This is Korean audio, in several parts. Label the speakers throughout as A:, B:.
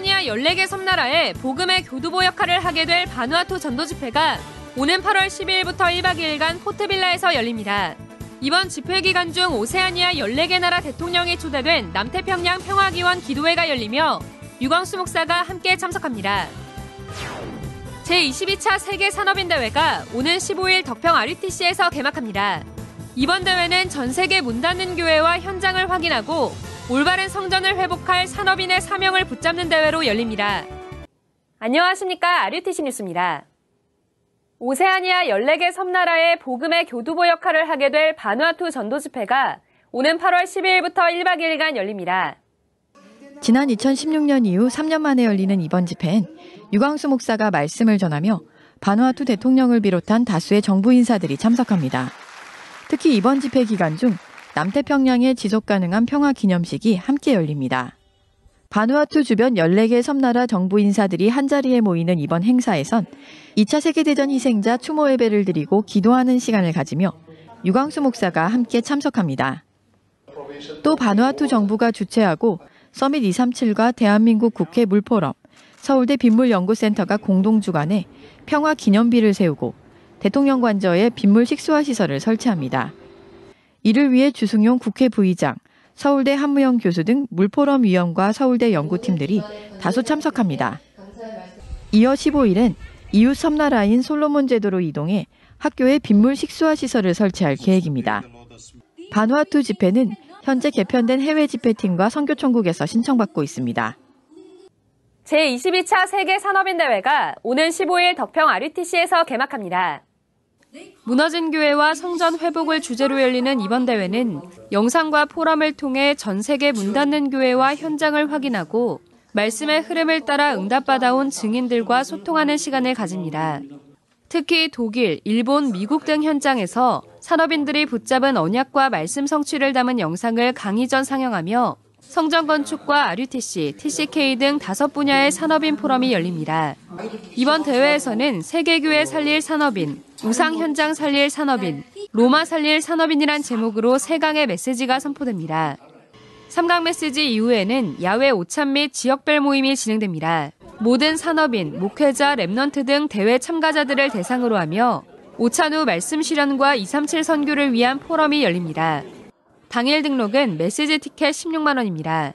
A: 오세아니아 14개 섬나라에 복음의 교두보 역할을 하게 될 바누아투 전도집회가 오는 8월 12일부터 1박 2일간 포트빌라에서 열립니다. 이번 집회 기간 중 오세아니아 14개 나라 대통령이 초대된 남태평양 평화기원 기도회가 열리며 유광수 목사가 함께 참석합니다. 제22차 세계산업인대회가 오는 15일 덕평 RUTC에서 개막합니다. 이번 대회는 전 세계 문 닫는 교회와 현장을 확인하고 올바른 성전을 회복할 산업인의 사명을 붙잡는 대회로 열립니다. 안녕하십니까. RUTC 뉴스입니다. 오세아니아 14개 섬나라의 복음의 교두보 역할을 하게 될 바누아투 전도집회가 오는 8월 12일부터 1박 2일간 열립니다.
B: 지난 2016년 이후 3년 만에 열리는 이번 집회엔 유광수 목사가 말씀을 전하며 바누아투 대통령을 비롯한 다수의 정부 인사들이 참석합니다. 특히 이번 집회 기간 중 남태평양의 지속가능한 평화 기념식이 함께 열립니다. 바누아투 주변 14개 섬나라 정부 인사들이 한자리에 모이는 이번 행사에선 2차 세계대전 희생자 추모 예배를 드리고 기도하는 시간을 가지며 유광수 목사가 함께 참석합니다. 또 바누아투 정부가 주최하고 서밋 237과 대한민국 국회 물포럼, 서울대 빗물연구센터가 공동 주관해 평화 기념비를 세우고 대통령 관저에 빗물 식수화 시설을 설치합니다. 이를 위해 주승용 국회 부의장, 서울대 한무영 교수 등 물포럼 위원과 서울대 연구팀들이 다수 참석합니다. 이어 15일엔 이웃 섬나라인 솔로몬 제도로 이동해 학교에 빗물 식수화 시설을 설치할 계획입니다. 바누아투 집회는 현재 개편된 해외 집회팀과 선교총국에서 신청받고 있습니다.
A: 제22차 세계산업인대회가 오는 15일 덕평 RUTC에서 개막합니다. 무너진 교회와 성전 회복을 주제로 열리는 이번 대회는 영상과 포럼을 통해 전 세계 문 닫는 교회와 현장을 확인하고 말씀의 흐름을 따라 응답받아온 증인들과 소통하는 시간을 가집니다. 특히 독일, 일본, 미국 등 현장에서 산업인들이 붙잡은 언약과 말씀 성취를 담은 영상을 강의 전 상영하며 성전 건축과 RUTC, TCK 등 5분야의 산업인 포럼이 열립니다. 이번 대회에서는 세계교회 살릴 산업인, 우상 현장 살릴 산업인, 로마 살릴 산업인이란 제목으로 3강의 메시지가 선포됩니다. 3강 메시지 이후에는 야외 오찬 및 지역별 모임이 진행됩니다. 모든 산업인, 목회자, 랩넌트 등 대회 참가자들을 대상으로 하며 오찬 후 말씀 실현과 237 선교를 위한 포럼이 열립니다. 당일 등록은 메시지 티켓 16만 원입니다.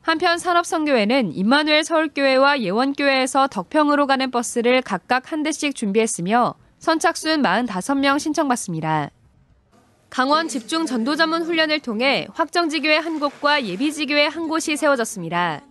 A: 한편 산업선교회는 임마누엘 서울교회와 예원교회에서 덕평으로 가는 버스를 각각 한 대씩 준비했으며 선착순 45명 신청받습니다. 강원 집중 전도 전문 훈련을 통해 확정지교회 한 곳과 예비지교회 한 곳이 세워졌습니다.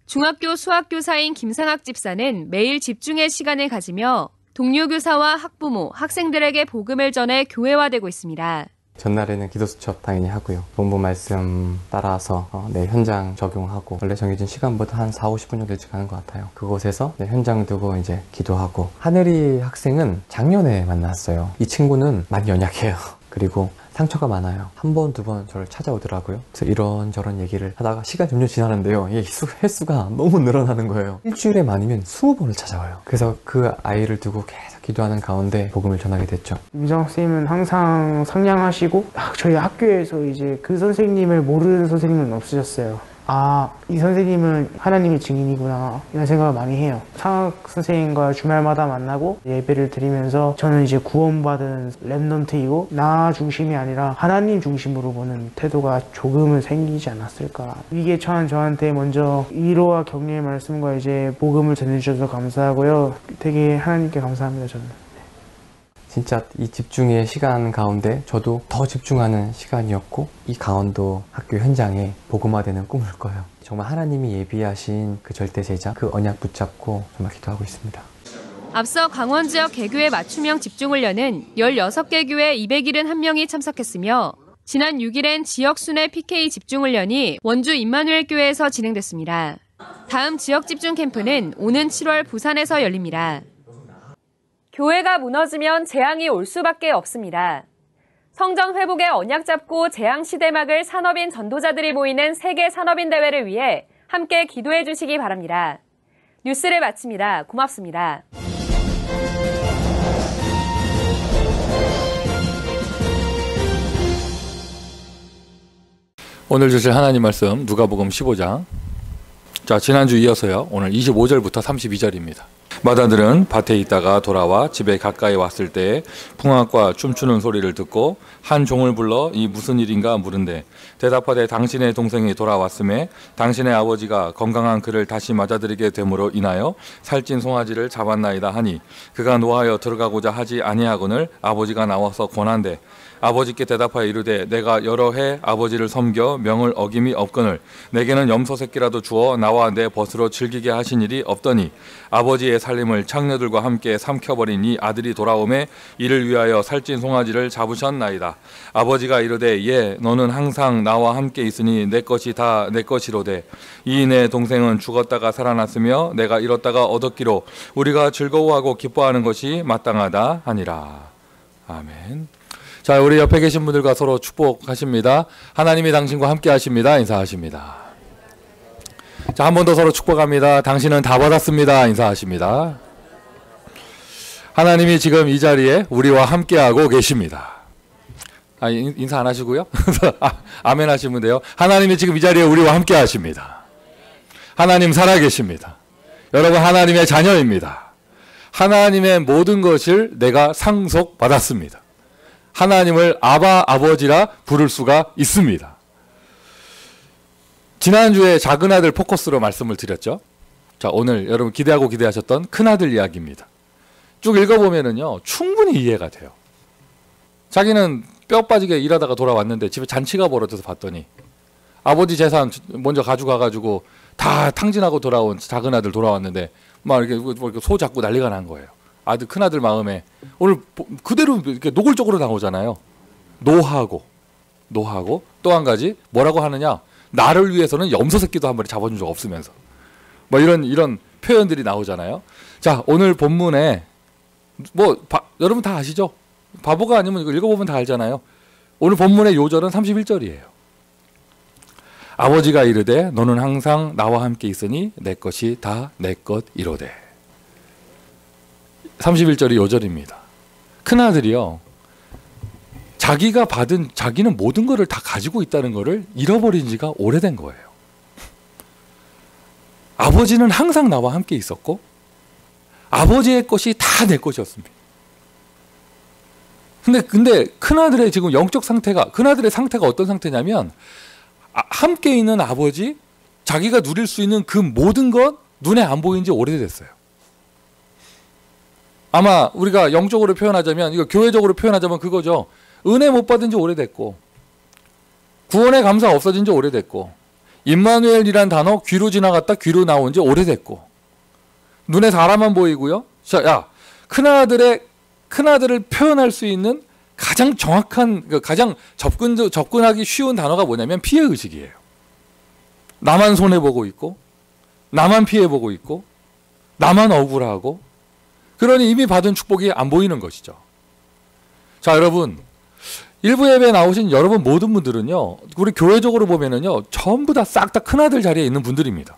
A: 중학교 수학교사인 김상학 집사는 매일 집중의 시간을 가지며 동료 교사와 학부모, 학생들에게 복음을 전해 교회화되고 있습니다.
C: 전날에는 기도 수첩 당연히 하고요. 본부 말씀 따라서 현장 적용하고 원래 정해진 시간보다 한 40, 50분 정도 일찍 가는 것 같아요. 그곳에서 현장 두고 이제 기도하고 하늘이 학생은 작년에 만났어요. 이 친구는 많이 연약해요. 그리고 상처가 많아요. 한 번, 두 번 저를 찾아오더라고요. 그래서 이런저런 얘기를 하다가 시간이 점점 지나는데요. 이 횟수가 너무 늘어나는 거예요. 일주일에 많으면 20번을 찾아와요. 그래서 그 아이를 두고 계속 기도하는 가운데 복음을 전하게 됐죠.
D: 임정학 선생님은 항상 상냥하시고 저희 학교에서 이제 그 선생님을 모르는 선생님은 없으셨어요. 아, 이 선생님은 하나님의 증인이구나 이런 생각을 많이 해요. 상학 선생님과 주말마다 만나고 예배를 드리면서 저는 이제 구원받은 랩넌트이고 나 중심이 아니라 하나님 중심으로 보는 태도가 조금은 생기지 않았을까. 위기에 처한 저한테 먼저 위로와 격려의 말씀과 이제 복음을 전해주셔서 감사하고요. 되게 하나님께 감사합니다. 저는.
C: 진짜 이 집중의 시간 가운데 저도 더 집중하는 시간이었고 이 강원도 학교 현장에 복음화되는 꿈을 꿔요. 정말 하나님이 예비하신 그 절대 제자, 그 언약 붙잡고 정말 기도하고 있습니다.
A: 앞서 강원 지역 개교회 맞춤형 집중훈련은 16개 교회 271명이 참석했으며 지난 6일엔 지역 순회 PK 집중훈련이 원주 임마누엘 교회에서 진행됐습니다. 다음 지역 집중 캠프는 오는 7월 부산에서 열립니다. 교회가 무너지면 재앙이 올 수밖에 없습니다. 성전 회복의 언약 잡고 재앙 시대막을 산업인 전도자들이 모이는 세계 산업인 대회를 위해 함께 기도해 주시기 바랍니다. 뉴스를 마칩니다. 고맙습니다.
E: 오늘 주실 하나님 말씀 누가복음 15장 자, 지난주 이어서요. 오늘 25절부터 32절입니다. 마다들은 밭에 있다가 돌아와 집에 가까이 왔을 때에 풍악과 춤추는 소리를 듣고 한 종을 불러 이 무슨 일인가 물은데 대답하되 당신의 동생이 돌아왔음에 당신의 아버지가 건강한 그를 다시 맞아들이게 됨으로 인하여 살찐 송아지를 잡았나이다 하니 그가 노하여 들어가고자 하지 아니하거늘 아버지가 나와서 권한대 아버지께 대답하여 이르되 내가 여러 해 아버지를 섬겨 명을 어김이 없거늘 내게는 염소 새끼라도 주어 나와 내 벗으로 즐기게 하신 일이 없더니 아버지의 살림을 창녀들과 함께 삼켜버린 이 아들이 돌아오매 이를 위하여 살찐 송아지를 잡으셨나이다. 아버지가 이르되 예 너는 항상 나와 함께 있으니 내 것이 다 내 것이로되 이 내 동생은 죽었다가 살아났으며 내가 잃었다가 얻었기로 우리가 즐거워하고 기뻐하는 것이 마땅하다 하니라. 아멘. 자, 우리 옆에 계신 분들과 서로 축복하십니다. 하나님이 당신과 함께 하십니다. 인사하십니다. 자, 한 번 더 서로 축복합니다. 당신은 다 받았습니다. 인사하십니다. 하나님이 지금 이 자리에 우리와 함께하고 계십니다. 인사 안 하시고요? 아멘 하시면 돼요. 하나님이 지금 이 자리에 우리와 함께 하십니다. 하나님 살아계십니다. 여러분 하나님의 자녀입니다. 하나님의 모든 것을 내가 상속받았습니다. 하나님을 아바 아버지라 부를 수가 있습니다. 지난주에 작은아들 포커스로 말씀을 드렸죠. 자, 오늘 여러분 기대하셨던 큰아들 이야기입니다. 쭉 읽어보면은요 충분히 이해가 돼요. 자기는 뼈 빠지게 일하다가 돌아왔는데 집에 잔치가 벌어져서 봤더니 아버지 재산 먼저 가져가가지고 다 탕진하고 돌아온 작은아들 돌아왔는데 막 이렇게 소 잡고 난리가 난 거예요. 아들 큰아들 마음에 오늘 그대로 이렇게 노골적으로 나오잖아요. 노하고 또 한 가지 뭐라고 하느냐, 나를 위해서는 염소 새끼도 한 마리 잡아준 적 없으면서 뭐 이런 표현들이 나오잖아요. 자, 오늘 본문에 여러분 다 아시죠? 바보가 아니면 이거 읽어보면 다 알잖아요. 오늘 본문의 요절은 31절이에요. 아버지가 이르되 너는 항상 나와 함께 있으니 내 것이 다 내 것이로되. 31절이 요절입니다. 큰아들이요, 자기는 모든 것을 다 가지고 있다는 것을 잃어버린 지가 오래된 거예요. 아버지는 항상 나와 함께 있었고 아버지의 것이 다 내 것이었습니다. 근데 큰아들의 지금 영적 상태가, 큰아들의 상태가 어떤 상태냐면 함께 있는 아버지, 자기가 누릴 수 있는 그 모든 것 눈에 안 보인 지 오래됐어요. 아마 우리가 영적으로 표현하자면, 이거 교회적으로 표현하자면 그거죠. 은혜 못 받은 지 오래됐고 구원의 감사 없어진 지 오래됐고 임마누엘이란 단어 귀로 지나갔다 귀로 나온 지 오래됐고 눈에 사람만 보이고요. 자, 큰아들을 표현할 수 있는 가장 정확한, 가장 접근하기 쉬운 단어가 뭐냐면 피해의식이에요. 나만 손해보고 있고 나만 피해보고 있고 나만 억울하고, 그러니 이미 받은 축복이 안 보이는 것이죠. 자, 여러분 일부 예배에 나오신 여러분 모든 분들은요, 우리 교회적으로 보면은요 전부 다 싹 다 큰아들 자리에 있는 분들입니다.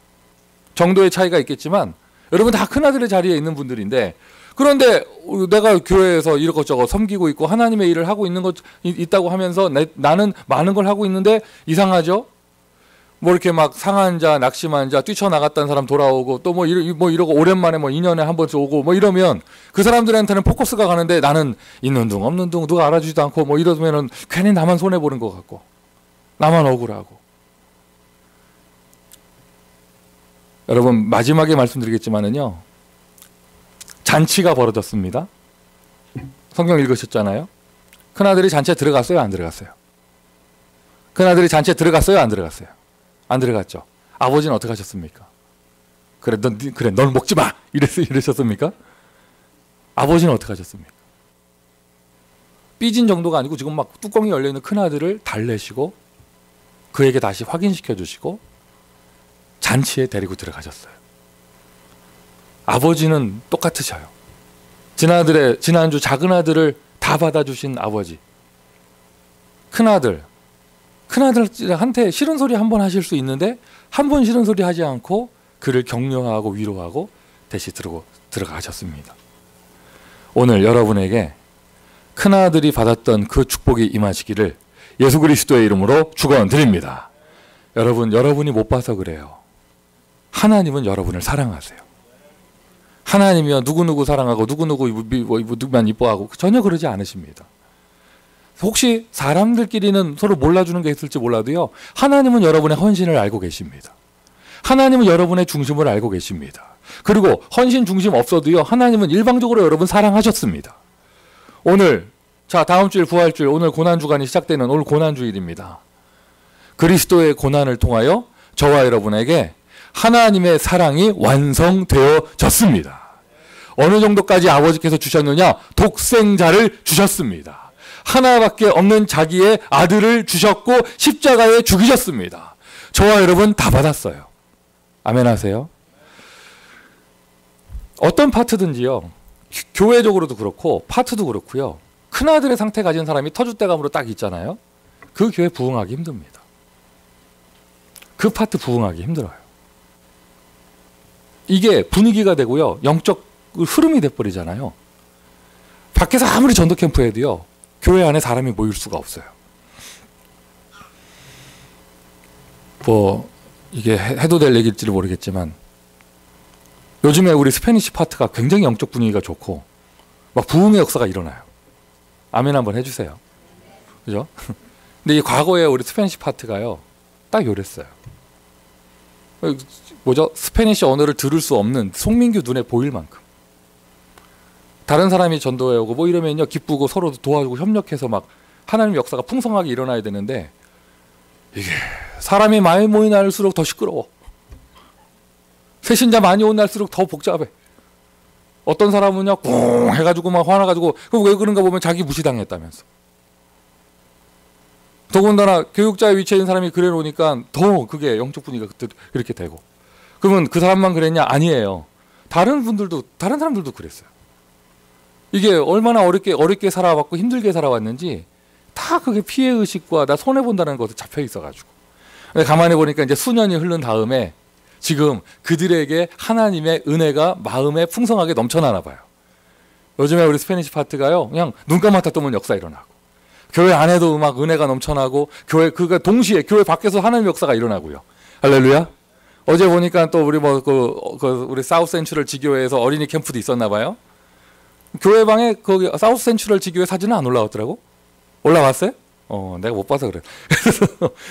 E: 정도의 차이가 있겠지만 여러분 다 큰아들의 자리에 있는 분들인데, 그런데 내가 교회에서 이것저것 섬기고 있고 하나님의 일을 하고 있는 것 있다고 하면서 나는 많은 걸 하고 있는데 이상하죠? 뭐 이렇게 막 상한 자, 낙심한 자, 뛰쳐나갔다는 사람 돌아오고 또 뭐 이러고 오랜만에 2년에 한 번씩 오고 뭐 이러면 그 사람들한테는 포커스가 가는데 나는 있는 둥 없는 둥 누가 알아주지도 않고 뭐 이러면은 괜히 나만 손해보는 것 같고 나만 억울하고. 여러분 마지막에 말씀드리겠지만은요, 잔치가 벌어졌습니다. 성경 읽으셨잖아요. 큰아들이 잔치에 들어갔어요, 안 들어갔어요? 큰아들이 잔치에 들어갔어요, 안 들어갔어요? 안 들어갔죠. 아버지는 어떻게 하셨습니까? 그래 넌 먹지 마 이러셨습니까? 아버지는 어떻게 하셨습니까? 삐진 정도가 아니고 지금 막 뚜껑이 열려있는 큰아들을 달래시고 그에게 다시 확인시켜 주시고 잔치에 데리고 들어가셨어요. 아버지는 똑같으셔요. 지난주 작은아들을 다 받아주신 아버지, 큰아들한테 싫은 소리 한 번 하실 수 있는데 한 번 싫은 소리 하지 않고 그를 격려하고 위로하고 대신 들어가셨습니다. 오늘 여러분에게 큰아들이 받았던 그 축복이 임하시기를 예수 그리스도의 이름으로 축원드립니다. 여러분이 못 봐서 그래요. 하나님은 여러분을 사랑하세요. 하나님이요 누구누구 사랑하고 누구만 이뻐하고 전혀 그러지 않으십니다. 혹시 사람들끼리는 서로 몰라주는 게 있을지 몰라도요, 하나님은 여러분의 헌신을 알고 계십니다. 하나님은 여러분의 중심을 알고 계십니다. 그리고 헌신 중심 없어도요, 하나님은 일방적으로 여러분 사랑하셨습니다. 오늘, 자 다음 주일 부활주일, 오늘 고난주간이 시작되는 오늘 고난주일입니다. 그리스도의 고난을 통하여 저와 여러분에게 하나님의 사랑이 완성되어졌습니다. 어느 정도까지 아버지께서 주셨느냐? 독생자를 주셨습니다. 하나밖에 없는 자기의 아들을 주셨고 십자가에 죽이셨습니다. 저와 여러분 다 받았어요. 아멘 하세요. 어떤 파트든지요, 교회적으로도 그렇고 파트도 그렇고요, 큰아들의 상태 가진 사람이 터줏대감으로 딱 있잖아요. 그 교회 부흥하기 힘듭니다. 그 파트 부흥하기 힘들어요. 이게 분위기가 되고요, 영적 흐름이 돼버리잖아요. 밖에서 아무리 전도 캠프 해도요, 교회 안에 사람이 모일 수가 없어요. 뭐 이게 해도 될 얘기일지는 모르겠지만 요즘에 우리 스페니시 파트가 굉장히 영적 분위기가 좋고 막 부흥의 역사가 일어나요. 아멘 한번 해주세요. 그죠? 근데 이 과거에 우리 스페니시 파트가요, 딱 요랬어요. 뭐죠? 스페니시 언어를 들을 수 없는 송민규 눈에 보일 만큼. 다른 사람이 전도해 오고 뭐 이러면요, 기쁘고 서로 도와주고 협력해서 막 하나님의 역사가 풍성하게 일어나야 되는데, 이게 사람이 많이 모인 날수록 더 시끄러워. 새신자 많이 온 날수록 더 복잡해. 어떤 사람은요 꽁 해가지고 막 화나가지고, 그럼 왜 그런가 보면 자기 무시당했다면서. 더군다나 교육자의 위치에 있는 사람이 그래 놓으니까 더 그게 영적 분위기가 그렇게 되고. 그러면 그 사람만 그랬냐? 아니에요. 다른 사람들도 그랬어요. 이게 얼마나 어렵게 살아왔고 힘들게 살아왔는지 다 그게 피해의식과 나 손해본다는 것도 잡혀 있어가지고. 가만히 보니까 이제 수년이 흐른 다음에 지금 그들에게 하나님의 은혜가 마음에 풍성하게 넘쳐나나 봐요. 요즘에 우리 스페니시 파트가요, 그냥 눈 감았다 뜨면 역사 일어나고, 교회 안에도 막 은혜가 넘쳐나고, 그가 동시에 교회 밖에서 하나님의 역사가 일어나고요. 할렐루야. 어제 보니까 또 우리 우리 사우스 센츄럴 지교회에서 어린이 캠프도 있었나 봐요. 교회 방에 거기 사우스 센츄럴 지교회 사진은 안 올라왔더라고. 올라왔어요? 내가 못 봐서 그래.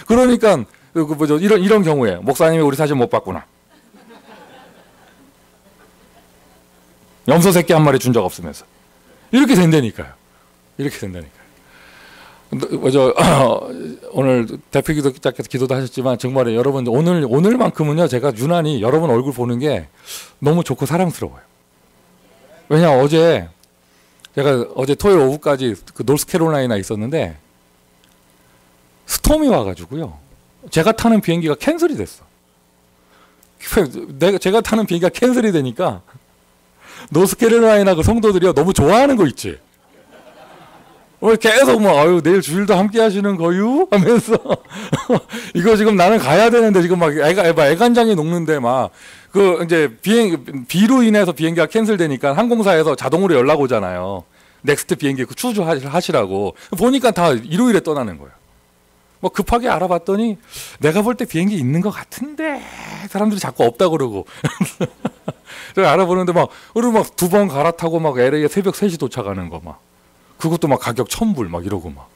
E: 그러니까 뭐죠? 이런 경우에 목사님이 우리 사진 못 봤구나. 염소 새끼 한 마리 준 적 없으면서 이렇게 된다니까요. 이렇게 된다니까요. 뭐죠? 오늘 대표기도자께서 기도도 하셨지만 정말 여러분 오늘만큼은요, 제가 유난히 여러분 얼굴 보는 게 너무 좋고 사랑스러워요. 왜냐, 제가 어제 토요일 오후까지 그 노스캐롤라이나 있었는데 스톰이 와가지고요, 제가 타는 비행기가 캔슬이 됐어. 제가 타는 비행기가 캔슬이 되니까 노스캐롤라이나 그 성도들이요, 너무 좋아하는 거 있지. 계속 아유 내일 주일도 함께 하시는 거유 하면서 이거 지금 나는 가야 되는데 지금 막 애간장이 녹는데 막 이제 비로 인해서 비행기가 캔슬되니까 항공사에서 자동으로 연락 오잖아요. 넥스트 비행기 추주 하시라고. 보니까 다 일요일에 떠나는 거예요. 뭐 급하게 알아봤더니 내가 볼 때 비행기 있는 것 같은데 사람들이 자꾸 없다 그러고. 제가 알아보는데 막 2번 갈아타고 막 LA에 새벽 3시 도착하는 거 막. 그것도 막 가격 1,000불 막 이러고 막.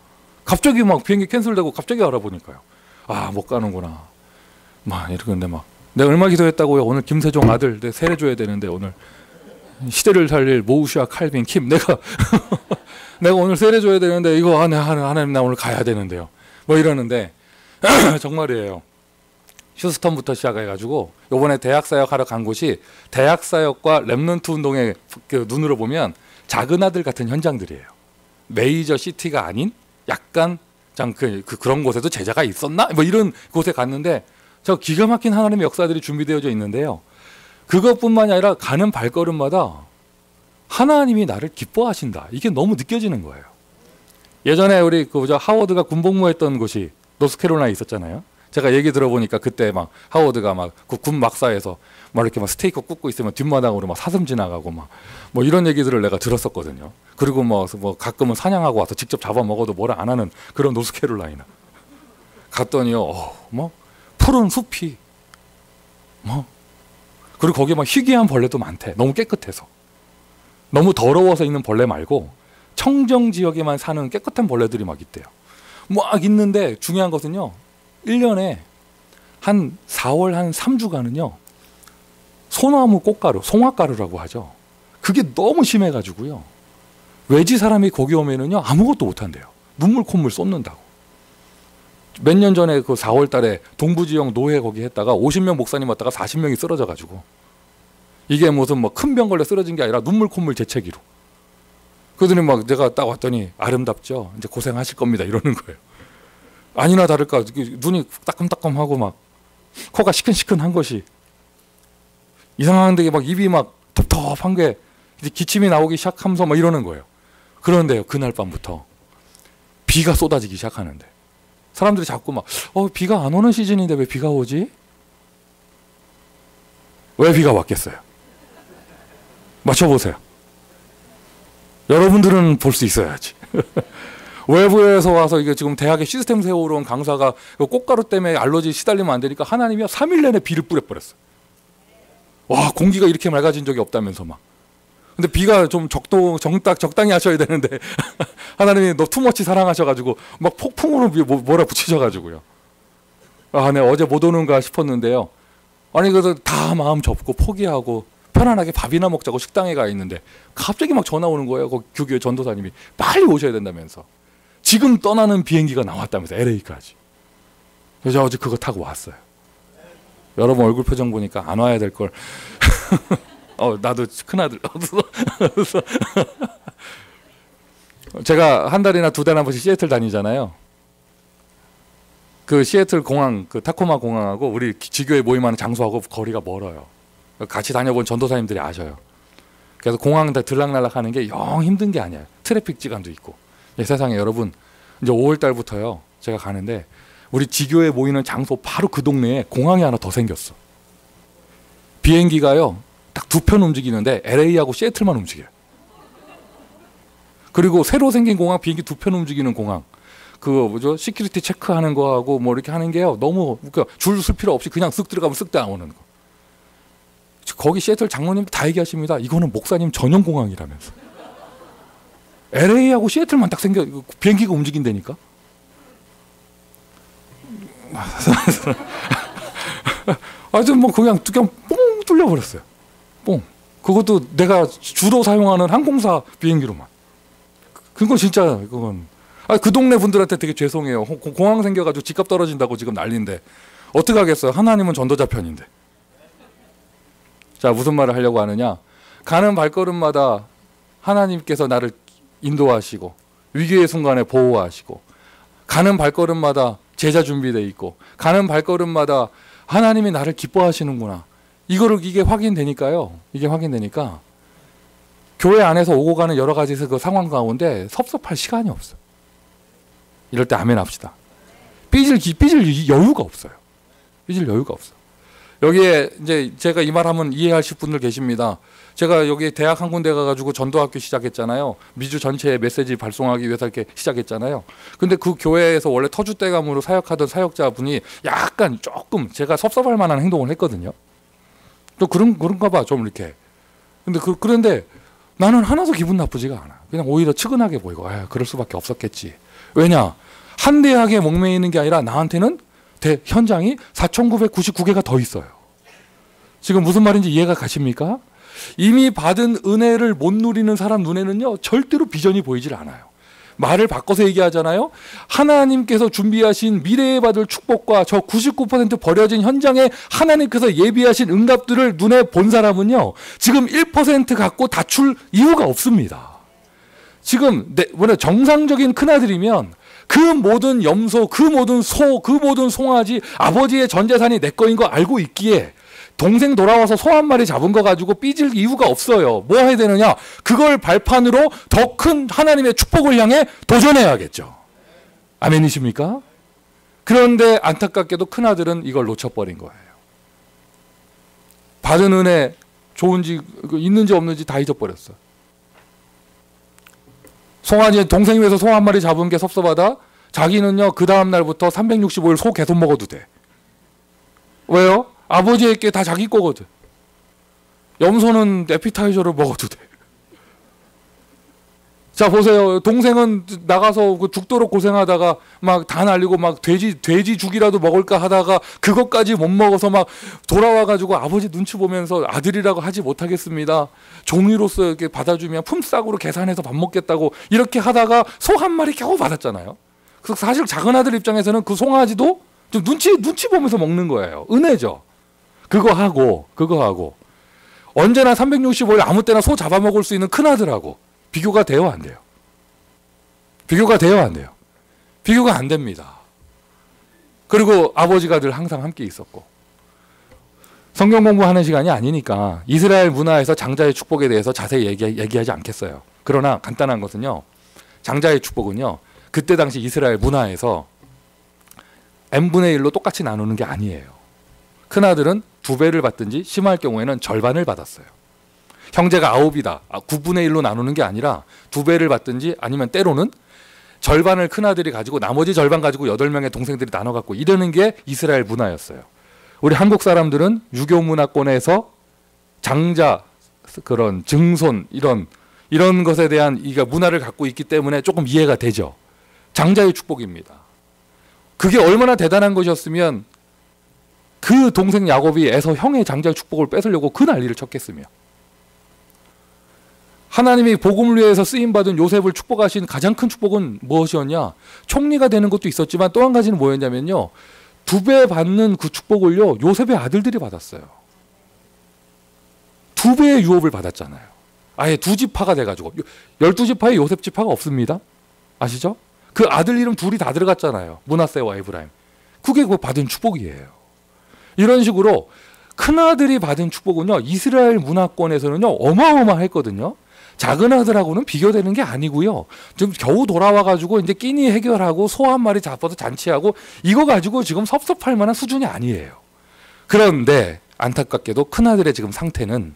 E: 갑자기 막 비행기 캔슬되고 갑자기 알아보니까요. 아, 못 가는구나. 막 이러는데 막. 내가 얼마 기도했다고요? 오늘 김세종 아들 내 세례 줘야 되는데 오늘 시대를 살릴 모우샤 칼빈 킴 내가 오늘 세례 줘야 되는데 이거 하나님 나 오늘 가야 되는데요. 뭐 이러는데 정말이에요. 휴스턴부터 시작해가지고 요번에 대학사역 하러 간 곳이 대학사역과 랩넌트 운동의 그 눈으로 보면 작은 아들 같은 현장들이에요. 메이저 시티가 아닌 약간 그런 곳에도 제자가 있었나? 뭐 이런 곳에 갔는데 저 기가 막힌 하나님의 역사들이 준비되어져 있는데요. 그것뿐만이 아니라 가는 발걸음마다 하나님이 나를 기뻐하신다. 이게 너무 느껴지는 거예요. 예전에 우리 하워드가 군복무했던 곳이 노스캐롤라이나에 있었잖아요. 제가 얘기 들어보니까 그때 막 하워드가 막 그 군 막사에서 막 이렇게 막 스테이크 굽고 있으면 뒷마당으로 막 사슴 지나가고 막 뭐 이런 얘기들을 내가 들었었거든요. 그리고 뭐 가끔은 사냥하고 와서 직접 잡아 먹어도 뭐라 안 하는 그런 노스캐롤라이나. 갔더니요, 뭐 푸른 숲이 뭐 그리고 거기에 막 희귀한 벌레도 많대. 너무 깨끗해서. 너무 더러워서 있는 벌레 말고 청정 지역에만 사는 깨끗한 벌레들이 막 있대요. 막 있는데 중요한 것은요. 1년에 한 4월 한 3주간은요. 소나무 꽃가루, 송화가루라고 하죠. 그게 너무 심해가지고요. 외지 사람이 거기 오면은요. 아무것도 못한대요. 눈물 콧물 쏟는다고. 몇 년 전에 그 4월 달에 동부지역 노회 거기 했다가 50명 목사님 왔다가 40명이 쓰러져가지고 이게 무슨 뭐 큰 병 걸려 쓰러진 게 아니라 눈물 콧물 재채기로. 그러더니 막 내가 딱 왔더니 아름답죠. 이제 고생하실 겁니다. 이러는 거예요. 아니나 다를까 눈이 따끔따끔하고 막 코가 시큰시큰한 것이 이상한데 막 입이 막 텁텁한 게 이제 기침이 나오기 시작하면서 막 이러는 거예요. 그런데요. 그날 밤부터 비가 쏟아지기 시작하는데 사람들이 자꾸 막 비가 안 오는 시즌인데 왜 비가 오지? 왜 비가 왔겠어요? 맞춰보세요. 여러분들은 볼 수 있어야지. 외부에서 와서 이게 지금 대학에 시스템 세우러 온 강사가 꽃가루 때문에 알러지 시달리면 안 되니까 하나님이 3일 내내 비를 뿌려버렸어요. 와, 공기가 이렇게 맑아진 적이 없다면서 막. 근데 비가 좀 적당히 하셔야 되는데 하나님이 너 투머치 사랑하셔가지고 막 폭풍으로 뭐라 붙이셔가지고요. 아, 네, 어제 못 오는가 싶었는데요. 아니 그래서 다 마음 접고 포기하고 편안하게 밥이나 먹자고 식당에 가 있는데 갑자기 막 전화 오는 거예요. 그 교교의 전도사님이 빨리 오셔야 된다면서. 지금 떠나는 비행기가 나왔다면서 LA까지. 그래서 어제 그거 타고 왔어요. 여러분 얼굴 표정 보니까 안 와야 될 걸. 나도 큰아들. 제가 한 달이나 두 달에 한 번씩 시애틀 다니잖아요. 그 시애틀 공항, 그 타코마 공항하고 우리 지교회 모임하는 장소하고 거리가 멀어요. 같이 다녀본 전도사님들이 아셔요. 그래서 공항 다 들락날락 하는 게 영 힘든 게 아니에요. 트래픽 시간도 있고. 세상에 여러분, 이제 5월 달부터요. 제가 가는데 우리 지교회 모이는 장소 바로 그 동네에 공항이 하나 더 생겼어. 비행기가요. 딱 두 편 움직이는데 LA하고 시애틀만 움직여요. 그리고 새로 생긴 공항 비행기 두 편 움직이는 공항. 그거 뭐죠? 시큐리티 체크하는 거하고 뭐 이렇게 하는 게요. 너무 줄 쓸 필요 없이 그냥 쓱 들어가면 쓱 나오는 거. 거기 시애틀 장로님 다 얘기하십니다. 이거는 목사님 전용 공항이라면서. LA하고 시애틀만 딱 생겨 비행기가 움직인다니까. 아주 뭐 그냥 뻥 뚫려버렸어요. 뻥. 그것도 내가 주로 사용하는 항공사 비행기로만. 그건 진짜 그건. 그 동네 분들한테 되게 죄송해요. 공항 생겨가지고 집값 떨어진다고 지금 난리인데 어떻게 하겠어요? 하나님은 전도자 편인데. 자, 무슨 말을 하려고 하느냐? 가는 발걸음마다 하나님께서 나를 인도하시고 위기의 순간에 보호하시고 가는 발걸음마다 제자 준비되어 있고 가는 발걸음마다 하나님이 나를 기뻐하시는구나. 이게 확인되니까요. 이게 확인되니까 교회 안에서 오고 가는 여러 가지 그 상황 가운데 섭섭할 시간이 없어. 이럴 때 아멘 합시다. 삐질 여유가 없어요. 삐질 여유가 없어. 여기에 이제 제가 이 말하면 이해하실 분들 계십니다. 제가 여기 대학 한 군데 가가지고 전도학교 시작했잖아요. 미주 전체에 메시지 발송하기 위해서 이렇게 시작했잖아요. 근데 그 교회에서 원래 터줏대감으로 사역하던 사역자분이 약간 조금 제가 섭섭할 만한 행동을 했거든요. 또 그런가 봐, 좀 이렇게. 근데 그런데 나는 하나도 기분 나쁘지가 않아. 그냥 오히려 측은하게 보이고, 그럴 수밖에 없었겠지. 왜냐? 한 대학에 목매이는 게 아니라 나한테는 현장이 4,999개가 더 있어요. 지금 무슨 말인지 이해가 가십니까? 이미 받은 은혜를 못 누리는 사람 눈에는요, 절대로 비전이 보이질 않아요. 말을 바꿔서 얘기하잖아요. 하나님께서 준비하신 미래에 받을 축복과 저 99% 버려진 현장에 하나님께서 예비하신 응답들을 눈에 본 사람은요, 지금 1% 갖고 다툴 이유가 없습니다. 지금 정상적인 큰아들이면 그 모든 염소, 그 모든 소, 그 모든 송아지, 아버지의 전 재산이 내 거인 거 알고 있기에 동생 돌아와서 소 한 마리 잡은 거 가지고 삐질 이유가 없어요. 뭐 해야 되느냐? 그걸 발판으로 더 큰 하나님의 축복을 향해 도전해야겠죠. 아멘이십니까? 그런데 안타깝게도 큰아들은 이걸 놓쳐버린 거예요. 받은 은혜 좋은지 있는지 없는지 다 잊어버렸어. 송아지 동생 위해서 소 한 마리 잡은 게 섭섭하다? 자기는요 그 다음 날부터 365일 소 계속 먹어도 돼. 왜요? 아버지에게 다 자기 거거든. 염소는 에피타이저를 먹어도 돼. 자 보세요. 동생은 나가서 그 죽도록 고생하다가 막 다 날리고 막 돼지 죽이라도 먹을까 하다가 그것까지 못 먹어서 막 돌아와가지고 아버지 눈치 보면서 아들이라고 하지 못하겠습니다. 종이로서 이렇게 받아주면 품삯으로 계산해서 밥 먹겠다고 이렇게 하다가 소 한 마리 겨우 받았잖아요. 그래서 사실 작은 아들 입장에서는 그 송아지도 좀 눈치 보면서 먹는 거예요. 은혜죠. 그거 하고 언제나 365일 아무 때나 소 잡아먹을 수 있는 큰아들하고 비교가 돼요, 안 돼요? 비교가 돼요, 안 돼요? 비교가 안 됩니다. 그리고 아버지가 늘 항상 함께 있었고. 성경 공부하는 시간이 아니니까 이스라엘 문화에서 장자의 축복에 대해서 자세히 얘기하지 않겠어요. 그러나 간단한 것은요. 장자의 축복은요. 그때 당시 이스라엘 문화에서 n분의 1로 똑같이 나누는 게 아니에요. 큰아들은 2배를 받든지 심할 경우에는 절반을 받았어요. 형제가 9이다. 9분의 1로 나누는 게 아니라 2배를 받든지 아니면 때로는 절반을 큰아들이 가지고 나머지 절반 가지고 8명의 동생들이 나눠 갖고 이러는 게 이스라엘 문화였어요. 우리 한국 사람들은 유교 문화권에서 장자, 그런 증손 이런 것에 대한 이 문화를 갖고 있기 때문에 조금 이해가 되죠. 장자의 축복입니다. 그게 얼마나 대단한 것이었으면 그 동생 야곱이 에서 형의 장자의 축복을 뺏으려고 그 난리를 쳤겠으며. 하나님이 복음을 위해서 쓰임받은 요셉을 축복하신 가장 큰 축복은 무엇이었냐? 총리가 되는 것도 있었지만 또 한 가지는 뭐였냐면요. 2배 받는 그 축복을요. 요셉의 아들들이 받았어요. 2배의 유업을 받았잖아요. 아예 2지파가 돼가지고 12지파에 요셉 지파가 없습니다. 아시죠? 그 아들 이름 둘이 다 들어갔잖아요. 므낫세와 에브라임. 그게 그 받은 축복이에요. 이런 식으로 큰아들이 받은 축복은요. 이스라엘 문화권에서는요. 어마어마했거든요. 작은 아들하고는 비교되는 게 아니고요. 좀 겨우 돌아와가지고 이제 끼니 해결하고 소 한 마리 잡아서 잔치하고 이거 가지고 지금 섭섭할 만한 수준이 아니에요. 그런데 안타깝게도 큰아들의 지금 상태는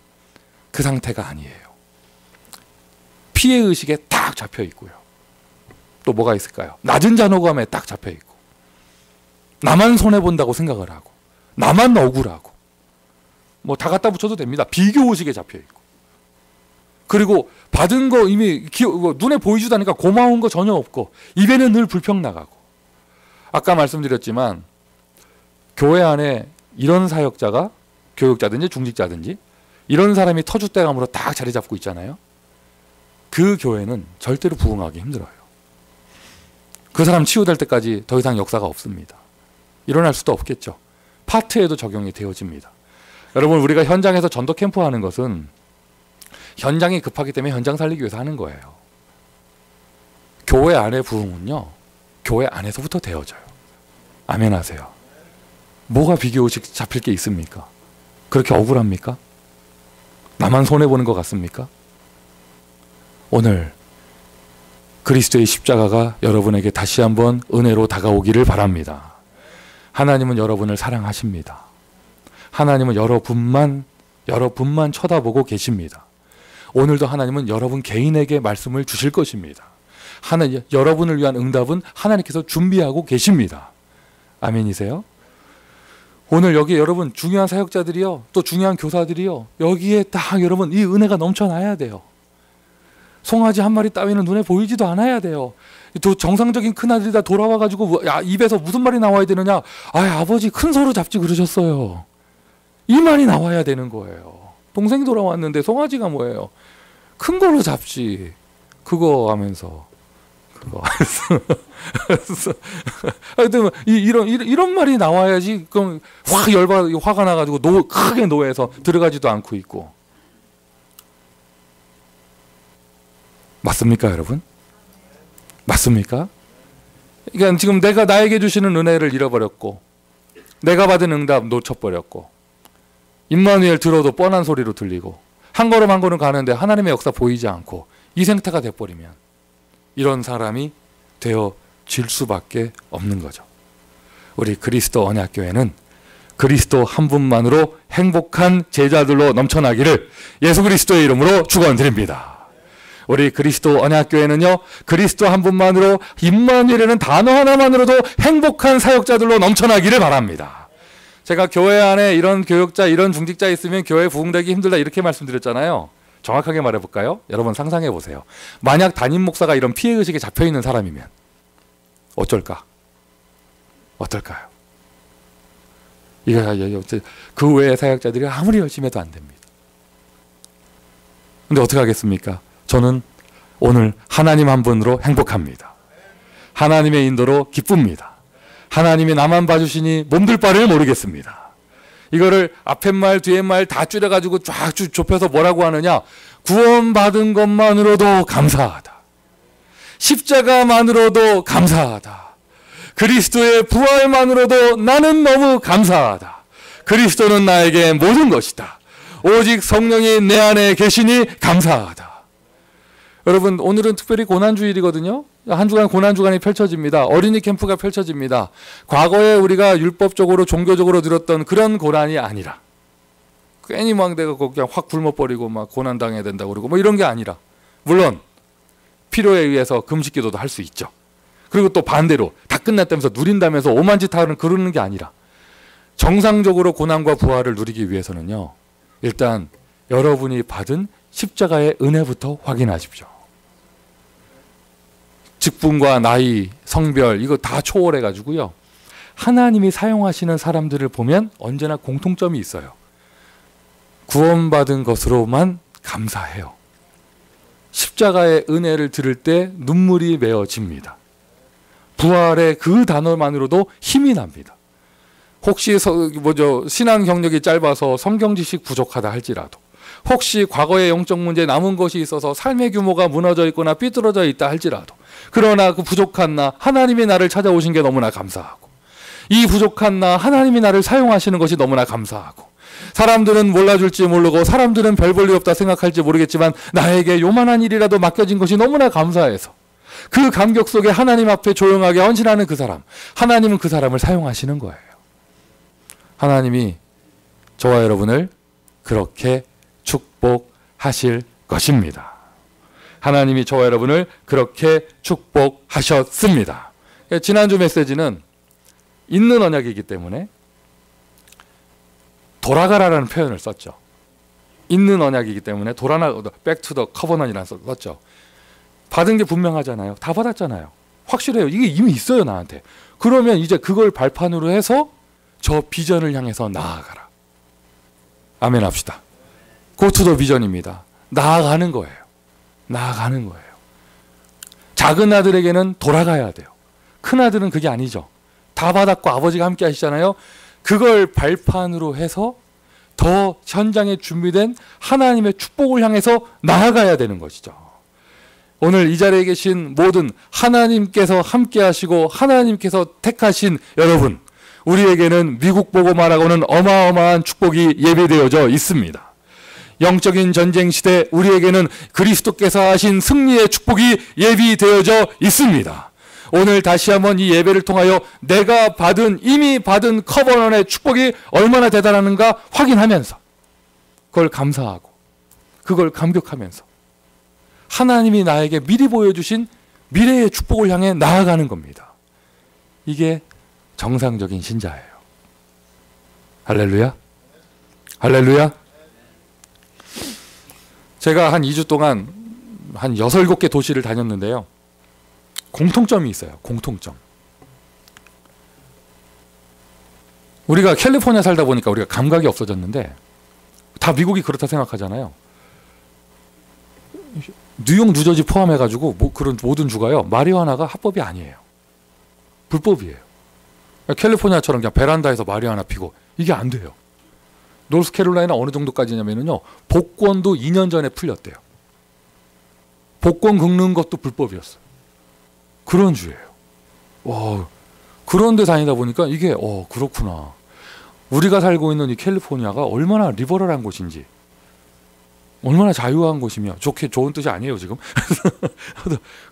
E: 그 상태가 아니에요. 피해의식에 딱 잡혀 있고요. 또 뭐가 있을까요? 낮은 잔호감에 딱 잡혀 있고 나만 손해본다고 생각을 하고 나만 억울하고 뭐 다 갖다 붙여도 됩니다. 비교의식에 잡혀 있고 그리고 받은 거 이미 눈에 보이지도 않으니까 고마운 거 전혀 없고 입에는 늘 불평 나가고. 아까 말씀드렸지만 교회 안에 이런 사역자가 교육자든지 중직자든지 이런 사람이 터줏대감으로 딱 자리 잡고 있잖아요. 그 교회는 절대로 부흥하기 힘들어요. 그 사람 치유될 때까지 더 이상 역사가 없습니다. 일어날 수도 없겠죠. 파트에도 적용이 되어집니다. 여러분 우리가 현장에서 전도 캠프 하는 것은 현장이 급하기 때문에 현장 살리기 위해서 하는 거예요. 교회 안의 부흥은요. 교회 안에서부터 되어져요. 아멘 하세요. 뭐가 비교의식 잡힐 게 있습니까? 그렇게 억울합니까? 나만 손해보는 것 같습니까? 오늘 그리스도의 십자가가 여러분에게 다시 한번 은혜로 다가오기를 바랍니다. 하나님은 여러분을 사랑하십니다. 하나님은 여러분만 쳐다보고 계십니다. 오늘도 하나님은 여러분 개인에게 말씀을 주실 것입니다. 여러분을 위한 응답은 하나님께서 준비하고 계십니다. 아멘이세요? 오늘 여기 여러분 중요한 사역자들이요. 또 중요한 교사들이요. 여기에 딱 여러분 이 은혜가 넘쳐나야 돼요. 송아지 한 마리 따위는 눈에 보이지도 않아야 돼요. 또 정상적인 큰아들이 다 돌아와가지고 입에서 무슨 말이 나와야 되느냐. 아버지 큰 소로 잡지 그러셨어요. 이 말이 나와야 되는 거예요. 동생이 돌아왔는데 송아지가 뭐예요? 큰 걸로 잡지. 그거 하면서 하여튼 이런 말이 나와야지. 그럼 확 화가 나가지고 크게 노해서 들어가지도 않고 있고. 맞습니까, 여러분? 맞습니까? 그러니까 지금 내가 나에게 주시는 은혜를 잃어버렸고, 내가 받은 응답 놓쳐버렸고, 임마누엘 들어도 뻔한 소리로 들리고, 한 걸음 한 걸음 가는데 하나님의 역사 보이지 않고 이 생태가 돼버리면 이런 사람이 되어질 수밖에 없는 거죠. 우리 그리스도 언약교회는 그리스도 한 분만으로 행복한 제자들로 넘쳐나기를 예수 그리스도의 이름으로 축원드립니다. 우리 그리스도 언약교회는요. 그리스도 한 분만으로 임마누엘이라는 단어 하나만으로도 행복한 사역자들로 넘쳐나기를 바랍니다. 제가 교회 안에 이런 교육자, 이런 중직자 있으면 교회 부흥되기 힘들다 이렇게 말씀드렸잖아요. 정확하게 말해볼까요? 여러분 상상해 보세요. 만약 담임 목사가 이런 피해의식에 잡혀있는 사람이면 어쩔까? 어떨까요? 그 외의 사역자들이 아무리 열심히 해도 안 됩니다. 근데 어떻게 하겠습니까? 저는 오늘 하나님 한 분으로 행복합니다. 하나님의 인도로 기쁩니다. 하나님이 나만 봐주시니 몸둘 바를 모르겠습니다. 이거를 앞에 말 뒤에 말 다 줄여가지고 쫙 좁혀서 뭐라고 하느냐? 구원받은 것만으로도 감사하다. 십자가만으로도 감사하다. 그리스도의 부활만으로도 나는 너무 감사하다. 그리스도는 나에게 모든 것이다. 오직 성령이 내 안에 계시니 감사하다. 여러분 오늘은 특별히 고난주일이거든요. 한 주간 고난주간이 펼쳐집니다. 어린이 캠프가 펼쳐집니다. 과거에 우리가 율법적으로 종교적으로 들었던 그런 고난이 아니라 괜히 막 내가 그냥 확 굶어버리고 막 고난당해야 된다고 그러고 뭐 이런 게 아니라 물론 필요에 의해서 금식기도도 할 수 있죠. 그리고 또 반대로 다 끝났다면서 누린다면서 오만 짓 하는 그러는 게 아니라 정상적으로 고난과 부활을 누리기 위해서는요. 일단 여러분이 받은 십자가의 은혜부터 확인하십시오. 직분과 나이, 성별 이거 다 초월해가지고요. 하나님이 사용하시는 사람들을 보면 언제나 공통점이 있어요. 구원받은 것으로만 감사해요. 십자가의 은혜를 들을 때 눈물이 메어집니다. 부활의 그 단어만으로도 힘이 납니다. 혹시 신앙 경력이 짧아서 성경 지식 부족하다 할지라도 혹시 과거의 영적 문제 남은 것이 있어서 삶의 규모가 무너져 있거나 삐뚤어져 있다 할지라도 그러나 그 부족한 나 하나님이 나를 찾아오신 게 너무나 감사하고 이 부족한 나 하나님이 나를 사용하시는 것이 너무나 감사하고 사람들은 몰라줄지 모르고 사람들은 별 볼 일 없다 생각할지 모르겠지만 나에게 요만한 일이라도 맡겨진 것이 너무나 감사해서 그 감격 속에 하나님 앞에 조용하게 헌신하는 그 사람 하나님은 그 사람을 사용하시는 거예요. 하나님이 저와 여러분을 그렇게 축복하실 것입니다. 하나님이 저와 여러분을 그렇게 축복하셨습니다. 지난주 메시지는 있는 언약이기 때문에 돌아가라라는 표현을 썼죠. 있는 언약이기 때문에 back to the covenant이라는 썼죠. 받은 게 분명하잖아요. 다 받았잖아요. 확실해요. 이게 이미 있어요, 나한테. 그러면 이제 그걸 발판으로 해서 저 비전을 향해서 나아가라. 아멘 합시다. Go to the vision입니다. 나아가는 거예요. 나아가는 거예요. 작은 아들에게는 돌아가야 돼요. 큰 아들은 그게 아니죠. 다 받았고 아버지가 함께 하시잖아요. 그걸 발판으로 해서 더 현장에 준비된 하나님의 축복을 향해서 나아가야 되는 것이죠. 오늘 이 자리에 계신 모든 하나님께서 함께 하시고 하나님께서 택하신 여러분, 우리에게는 미국 복음화라고는 어마어마한 축복이 예비되어져 있습니다. 영적인 전쟁 시대 우리에게는 그리스도께서 하신 승리의 축복이 예비되어져 있습니다. 오늘 다시 한번 이 예배를 통하여 내가 이미 받은 커버넌의 축복이 얼마나 대단한가 확인하면서 그걸 감사하고 그걸 감격하면서 하나님이 나에게 미리 보여주신 미래의 축복을 향해 나아가는 겁니다. 이게 정상적인 신자예요. 할렐루야. 할렐루야. 제가 한 2주 동안 한 6, 7개 도시를 다녔는데요. 공통점이 있어요. 공통점. 우리가 캘리포니아 살다 보니까 우리가 감각이 없어졌는데 다 미국이 그렇다 생각하잖아요. 뉴욕, 뉴저지 포함해가지고 그런 모든 주가요. 마리화나가 합법이 아니에요. 불법이에요. 캘리포니아처럼 그냥 베란다에서 마리화나 피고 이게 안 돼요. 노스캐롤라이나 어느 정도까지냐면요. 복권도 2년 전에 풀렸대요. 복권 긁는 것도 불법이었어요. 그런 주예요. 그런 데 다니다 보니까 이게 그렇구나. 우리가 살고 있는 이 캘리포니아가 얼마나 리버럴한 곳인지 얼마나 자유한 곳이며 좋은 뜻이 아니에요 지금.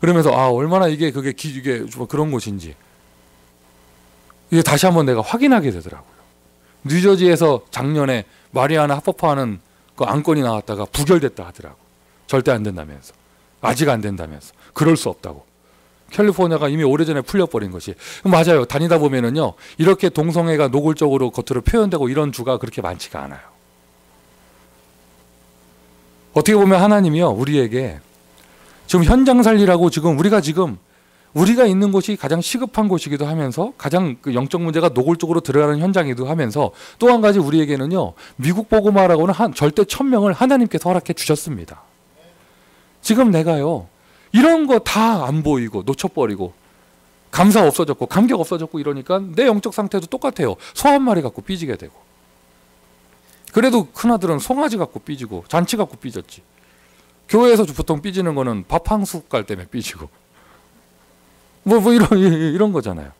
E: 그러면서 얼마나 이게 그런 곳인지 이게 다시 한번 내가 확인하게 되더라고요. 뉴저지에서 작년에 마리아나 합법화하는 그 안건이 나왔다가 부결됐다 하더라고. 절대 안 된다면서. 아직 안 된다면서. 그럴 수 없다고. 캘리포니아가 이미 오래전에 풀려버린 것이. 맞아요. 다니다 보면은요, 이렇게 동성애가 노골적으로 겉으로 표현되고 이런 주가 그렇게 많지가 않아요. 어떻게 보면 하나님이요, 우리에게 지금 현장 살리라고 지금 우리가 있는 곳이 가장 시급한 곳이기도 하면서 가장 그 영적 문제가 노골적으로 드러나는 현장이기도 하면서 또 한 가지 우리에게는요, 미국 복음화라고는 절대 천명을 하나님께서 허락해 주셨습니다. 지금 내가요, 이런 거 다 안 보이고 놓쳐버리고 감사 없어졌고 감격 없어졌고 이러니까 내 영적 상태도 똑같아요. 소 한 마리 갖고 삐지게 되고. 그래도 큰아들은 송아지 갖고 삐지고 잔치 갖고 삐졌지. 교회에서 보통 삐지는 거는 밥 한 숟갈 때문에 삐지고 뭐 이런 거잖아요.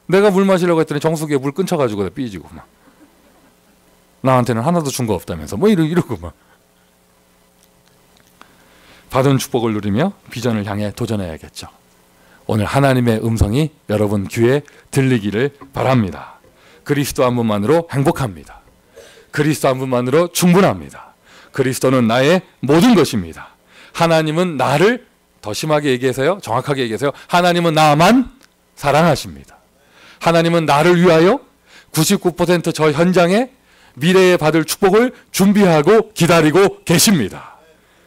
E: 내가 물 마시려고 했더니 정수기에 물 끊쳐가지고 삐지고 막 나한테는 하나도 준 거 없다면서 뭐 이러고 막. 받은 축복을 누리며 비전을 향해 도전해야겠죠. 오늘 하나님의 음성이 여러분 귀에 들리기를 바랍니다. 그리스도 한 분만으로 행복합니다. 그리스도 한 분만으로 충분합니다. 그리스도는 나의 모든 것입니다. 하나님은 나를 더 심하게 얘기해서요, 정확하게 얘기해서요, 하나님은 나만 사랑하십니다. 하나님은 나를 위하여 99% 저 현장에 미래에 받을 축복을 준비하고 기다리고 계십니다.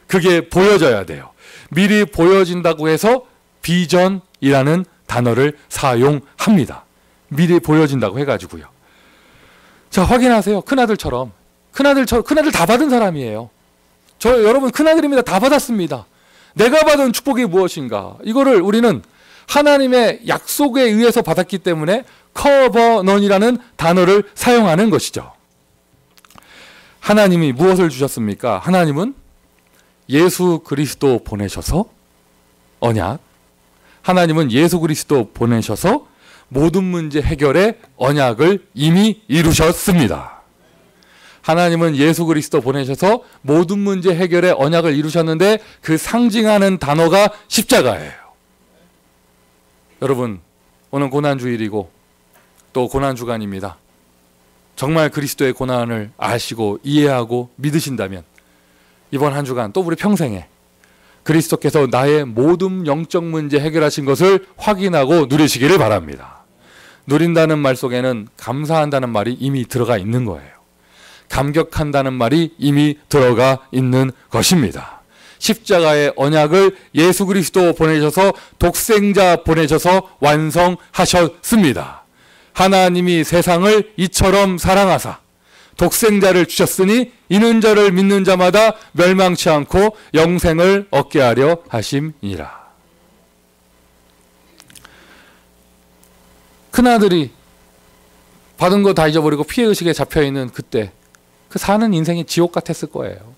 E: 그게 보여져야 돼요. 미리 보여진다고 해서 비전이라는 단어를 사용합니다. 미리 보여진다고 해가지고요. 자, 확인하세요. 큰아들처럼. 큰아들 다 받은 사람이에요. 여러분 큰아들입니다. 다 받았습니다. 내가 받은 축복이 무엇인가? 이거를 우리는 하나님의 약속에 의해서 받았기 때문에 커버넌이라는 단어를 사용하는 것이죠. 하나님이 무엇을 주셨습니까? 하나님은 예수 그리스도 보내셔서 언약, 하나님은 예수 그리스도 보내셔서 모든 문제 해결의 언약을 이미 이루셨습니다. 하나님은 예수 그리스도 보내셔서 모든 문제 해결의 언약을 이루셨는데 그 상징하는 단어가 십자가예요. 여러분, 오늘 고난주일이고 또 고난주간입니다. 정말 그리스도의 고난을 아시고 이해하고 믿으신다면 이번 한 주간 또 우리 평생에 그리스도께서 나의 모든 영적 문제 해결하신 것을 확인하고 누리시기를 바랍니다. 누린다는 말 속에는 감사한다는 말이 이미 들어가 있는 거예요. 감격한다는 말이 이미 들어가 있는 것입니다. 십자가의 언약을 예수 그리스도 보내셔서 독생자 보내셔서 완성하셨습니다. 하나님이 세상을 이처럼 사랑하사 독생자를 주셨으니 이는 저를 믿는 자마다 멸망치 않고 영생을 얻게 하려 하심이라. 큰아들이 받은 거 다 잊어버리고 피해의식에 잡혀있는 그때 그 사는 인생이 지옥 같았을 거예요.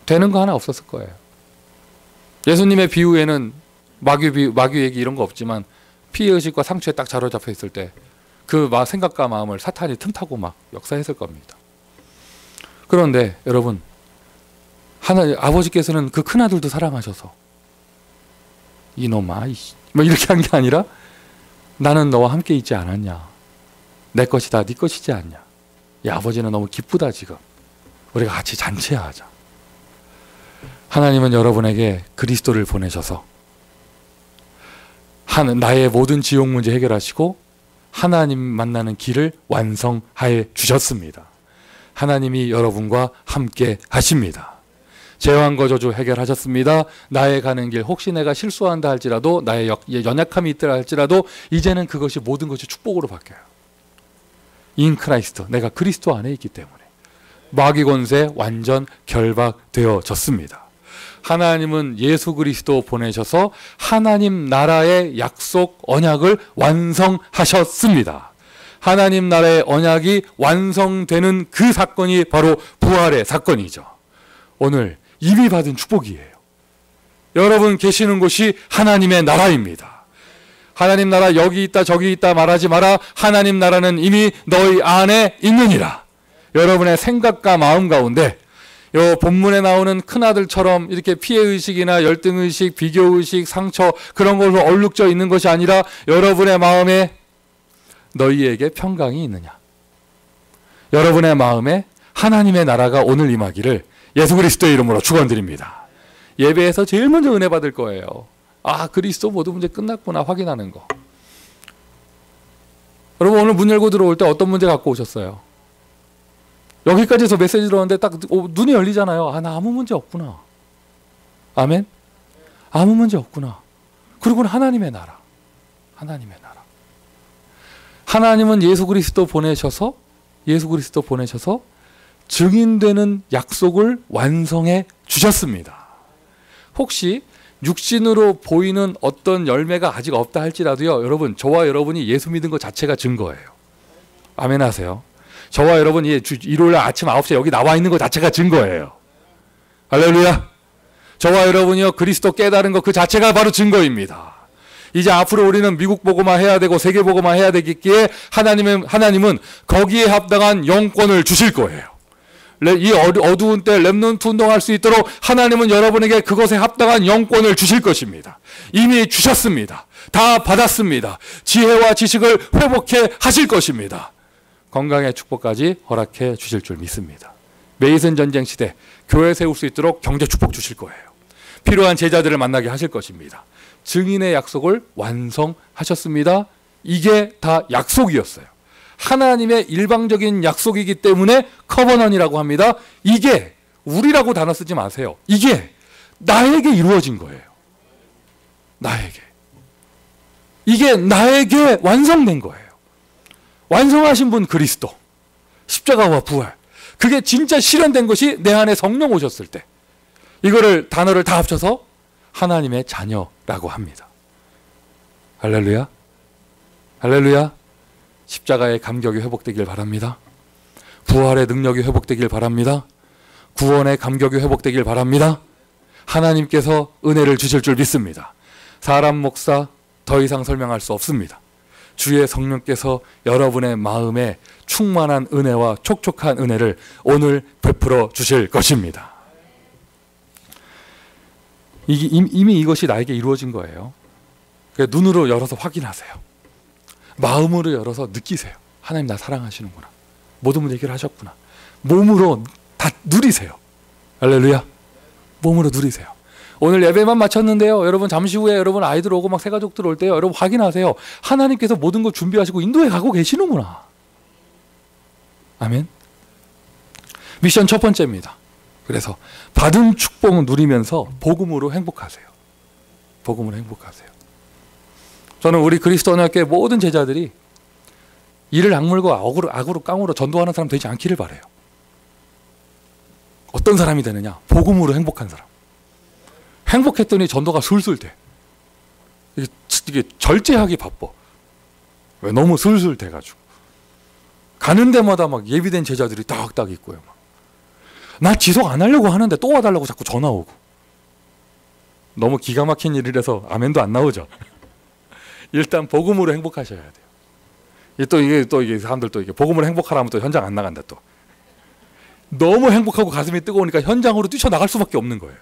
E: 되는 거 하나 없었을 거예요. 예수님의 비유에는 마귀 얘기 이런 거 없지만 피해의식과 상처에 딱 자로잡혀 있을 때 그 생각과 마음을 사탄이 틈타고 막 역사했을 겁니다. 그런데 여러분, 아버지께서는 그 큰아들도 사랑하셔서 이놈아 뭐 이렇게 한 게 아니라 나는 너와 함께 있지 않았냐, 내 것이다 네 것이지 않냐, 야 아버지는 너무 기쁘다, 지금 우리가 같이 잔치하자. 하나님은 여러분에게 그리스도를 보내셔서 나의 모든 지옥 문제 해결하시고 하나님 만나는 길을 완성하여 주셨습니다. 하나님이 여러분과 함께 하십니다. 재환과 저주 해결하셨습니다. 나의 가는 길, 혹시 내가 실수한다 할지라도, 나의 연약함이 있더라 할지라도 이제는 그것이 모든 것이 축복으로 바뀌어요. 인 크라이스트, 내가 그리스도 안에 있기 때문에 마귀 권세 완전 결박되어졌습니다. 하나님은 예수 그리스도 보내셔서 하나님 나라의 약속 언약을 완성하셨습니다. 하나님 나라의 언약이 완성되는 그 사건이 바로 부활의 사건이죠. 오늘 이미 받은 축복이에요. 여러분 계시는 곳이 하나님의 나라입니다. 하나님 나라 여기 있다 저기 있다 말하지 마라. 하나님 나라는 이미 너희 안에 있느니라. 여러분의 생각과 마음 가운데 요 본문에 나오는 큰아들처럼 이렇게 피해의식이나 열등의식, 비교의식, 상처 그런 걸로 얼룩져 있는 것이 아니라 여러분의 마음에 너희에게 평강이 있느냐, 여러분의 마음에 하나님의 나라가 오늘 임하기를 예수 그리스도의 이름으로 축원드립니다. 예배에서 제일 먼저 은혜 받을 거예요. 아, 그리스도 모든 문제 끝났구나 확인하는 거. 여러분 오늘 문 열고 들어올 때 어떤 문제 갖고 오셨어요? 여기까지서 메시지 들었는데 딱 눈이 열리잖아요. 아, 나 아무 문제 없구나. 아멘? 아무 문제 없구나. 그리고는 하나님의 나라. 하나님의 나라. 하나님은 예수 그리스도 보내셔서 증인되는 약속을 완성해 주셨습니다. 혹시 육신으로 보이는 어떤 열매가 아직 없다 할지라도요, 여러분, 저와 여러분이 예수 믿은 것 자체가 증거예요. 아멘 하세요. 저와 여러분이 일요일 아침 9시에 여기 나와 있는 것 자체가 증거예요. 할렐루야. 저와 여러분이요, 그리스도 깨달은 것 그 자체가 바로 증거입니다. 이제 앞으로 우리는 미국 보고만 해야 되고 세계 보고만 해야 되기에 하나님은 거기에 합당한 영권을 주실 거예요. 이 어두운 때 렘넌트 운동할 수 있도록 하나님은 여러분에게 그것에 합당한 영권을 주실 것입니다. 이미 주셨습니다. 다 받았습니다. 지혜와 지식을 회복해 하실 것입니다. 건강의 축복까지 허락해 주실 줄 믿습니다. 메이슨 전쟁 시대 교회 세울 수 있도록 경제 축복 주실 거예요. 필요한 제자들을 만나게 하실 것입니다. 증인의 약속을 완성하셨습니다. 이게 다 약속이었어요. 하나님의 일방적인 약속이기 때문에 커버넌이라고 합니다. 이게 우리라고 단어 쓰지 마세요. 이게 나에게 이루어진 거예요. 나에게. 이게 나에게 완성된 거예요. 완성하신 분 그리스도. 십자가와 부활. 그게 진짜 실현된 것이 내 안에 성령 오셨을 때. 이거를 단어를 다 합쳐서 하나님의 자녀라고 합니다. 할렐루야. 할렐루야. 십자가의 감격이 회복되길 바랍니다. 부활의 능력이 회복되길 바랍니다. 구원의 감격이 회복되길 바랍니다. 하나님께서 은혜를 주실 줄 믿습니다. 사람 목사 더 이상 설명할 수 없습니다. 주의 성령께서 여러분의 마음에 충만한 은혜와 촉촉한 은혜를 오늘 베풀어 주실 것입니다. 이미 이것이 나에게 이루어진 거예요. 눈으로 열어서 확인하세요. 마음으로 열어서 느끼세요. 하나님 나 사랑하시는구나. 모든 문제 해결하셨구나. 몸으로 다 누리세요. 할렐루야. 몸으로 누리세요. 오늘 예배만 마쳤는데요. 여러분 잠시 후에 여러분 아이들 오고 막 새가족들 올 때요. 여러분 확인하세요. 하나님께서 모든 걸 준비하시고 인도에 가고 계시는구나. 아멘. 미션 첫 번째입니다. 그래서 받은 축복을 누리면서 복음으로 행복하세요. 복음으로 행복하세요. 저는 우리 그리스도 언약교회 모든 제자들이 이를 악물고 악으로 깡으로 전도하는 사람 되지 않기를 바라요. 어떤 사람이 되느냐? 복음으로 행복한 사람. 행복했더니 전도가 술술 돼. 이게 절제하기 바빠. 왜? 너무 술술 돼가지고. 가는 데마다 막 예비된 제자들이 딱딱 있고요. 막. 나 지속 안 하려고 하는데 또 와달라고 자꾸 전화 오고. 너무 기가 막힌 일이라서 아멘도 안 나오죠. 일단 복음으로 행복하셔야 돼요. 또 이게 사람들 또 이게 복음으로 행복하라면 또 현장 안 나간다 또. 너무 행복하고 가슴이 뜨거우니까 현장으로 뛰쳐나갈 수밖에 없는 거예요.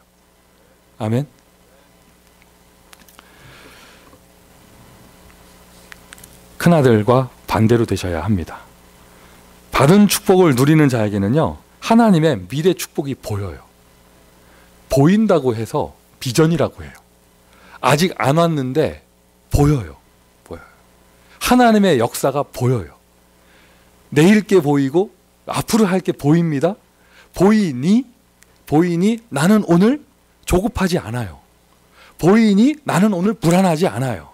E: 아멘. 큰아들과 반대로 되셔야 합니다. 받은 축복을 누리는 자에게는요, 하나님의 미래 축복이 보여요. 보인다고 해서 비전이라고 해요. 아직 안 왔는데 보여요. 하나님의 역사가 보여요. 내일 게 보이고 앞으로 할 게 보입니다. 보이니 나는 오늘 조급하지 않아요. 보이니 나는 오늘 불안하지 않아요.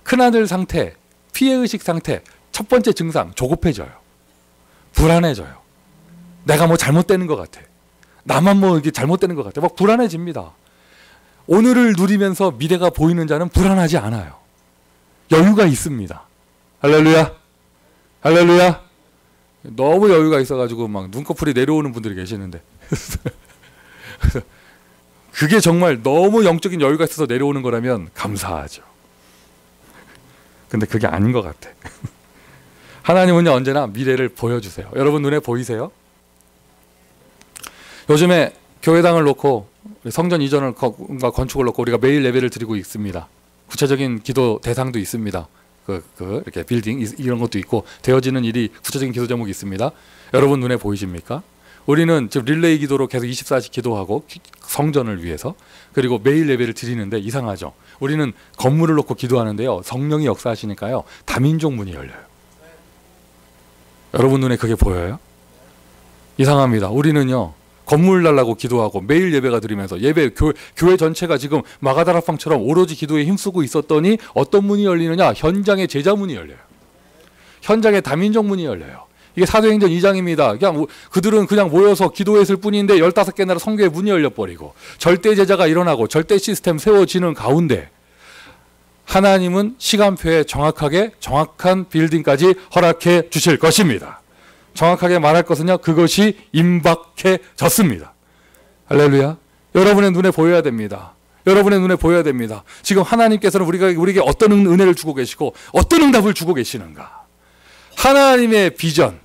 E: 큰아들 상태, 피해의식 상태, 첫 번째 증상 조급해져요. 불안해져요. 내가 뭐 잘못되는 것 같아. 나만 뭐 이게 잘못되는 것 같아. 막 불안해집니다. 오늘을 누리면서 미래가 보이는 자는 불안하지 않아요. 여유가 있습니다. 할렐루야. 할렐루야. 너무 여유가 있어가지고 막 눈꺼풀이 내려오는 분들이 계시는데 그게 정말 너무 영적인 여유가 있어서 내려오는 거라면 감사하죠. 근데 그게 아닌 것 같아. 하나님은요 언제나 미래를 보여주세요. 여러분 눈에 보이세요? 요즘에 교회당을 놓고 성전 이전을 건축을 놓고 우리가 매일 예배를 드리고 있습니다. 구체적인 기도 대상도 있습니다. 이렇게 빌딩 이런 것도 있고 되어지는 일이 구체적인 기도 제목이 있습니다. 여러분 눈에 보이십니까? 우리는 지금 릴레이 기도로 계속 24시 기도하고 성전을 위해서 그리고 매일 예배를 드리는데 이상하죠. 우리는 건물을 놓고 기도하는데요. 성령이 역사하시니까요. 다민족 문이 열려요. 여러분 눈에 그게 보여요? 이상합니다. 우리는요. 건물 달라고 기도하고 매일 예배가 드리면서 교회 전체가 지금 마가다락방처럼 오로지 기도에 힘쓰고 있었더니 어떤 문이 열리느냐? 현장의 제자 문이 열려요. 현장의 다민족 문이 열려요. 이게 사도행전 2장입니다. 그냥 그들은 그냥 모여서 기도했을 뿐인데 15개 나라 성교의 문이 열려버리고 절대 제자가 일어나고 절대 시스템 세워지는 가운데 하나님은 시간표에 정확한 빌딩까지 허락해 주실 것입니다. 정확하게 말할 것은요. 그것이 임박해졌습니다. 할렐루야. 여러분의 눈에 보여야 됩니다. 여러분의 눈에 보여야 됩니다. 지금 하나님께서는 우리에게 어떤 은혜를 주고 계시고 어떤 응답을 주고 계시는가. 하나님의 비전.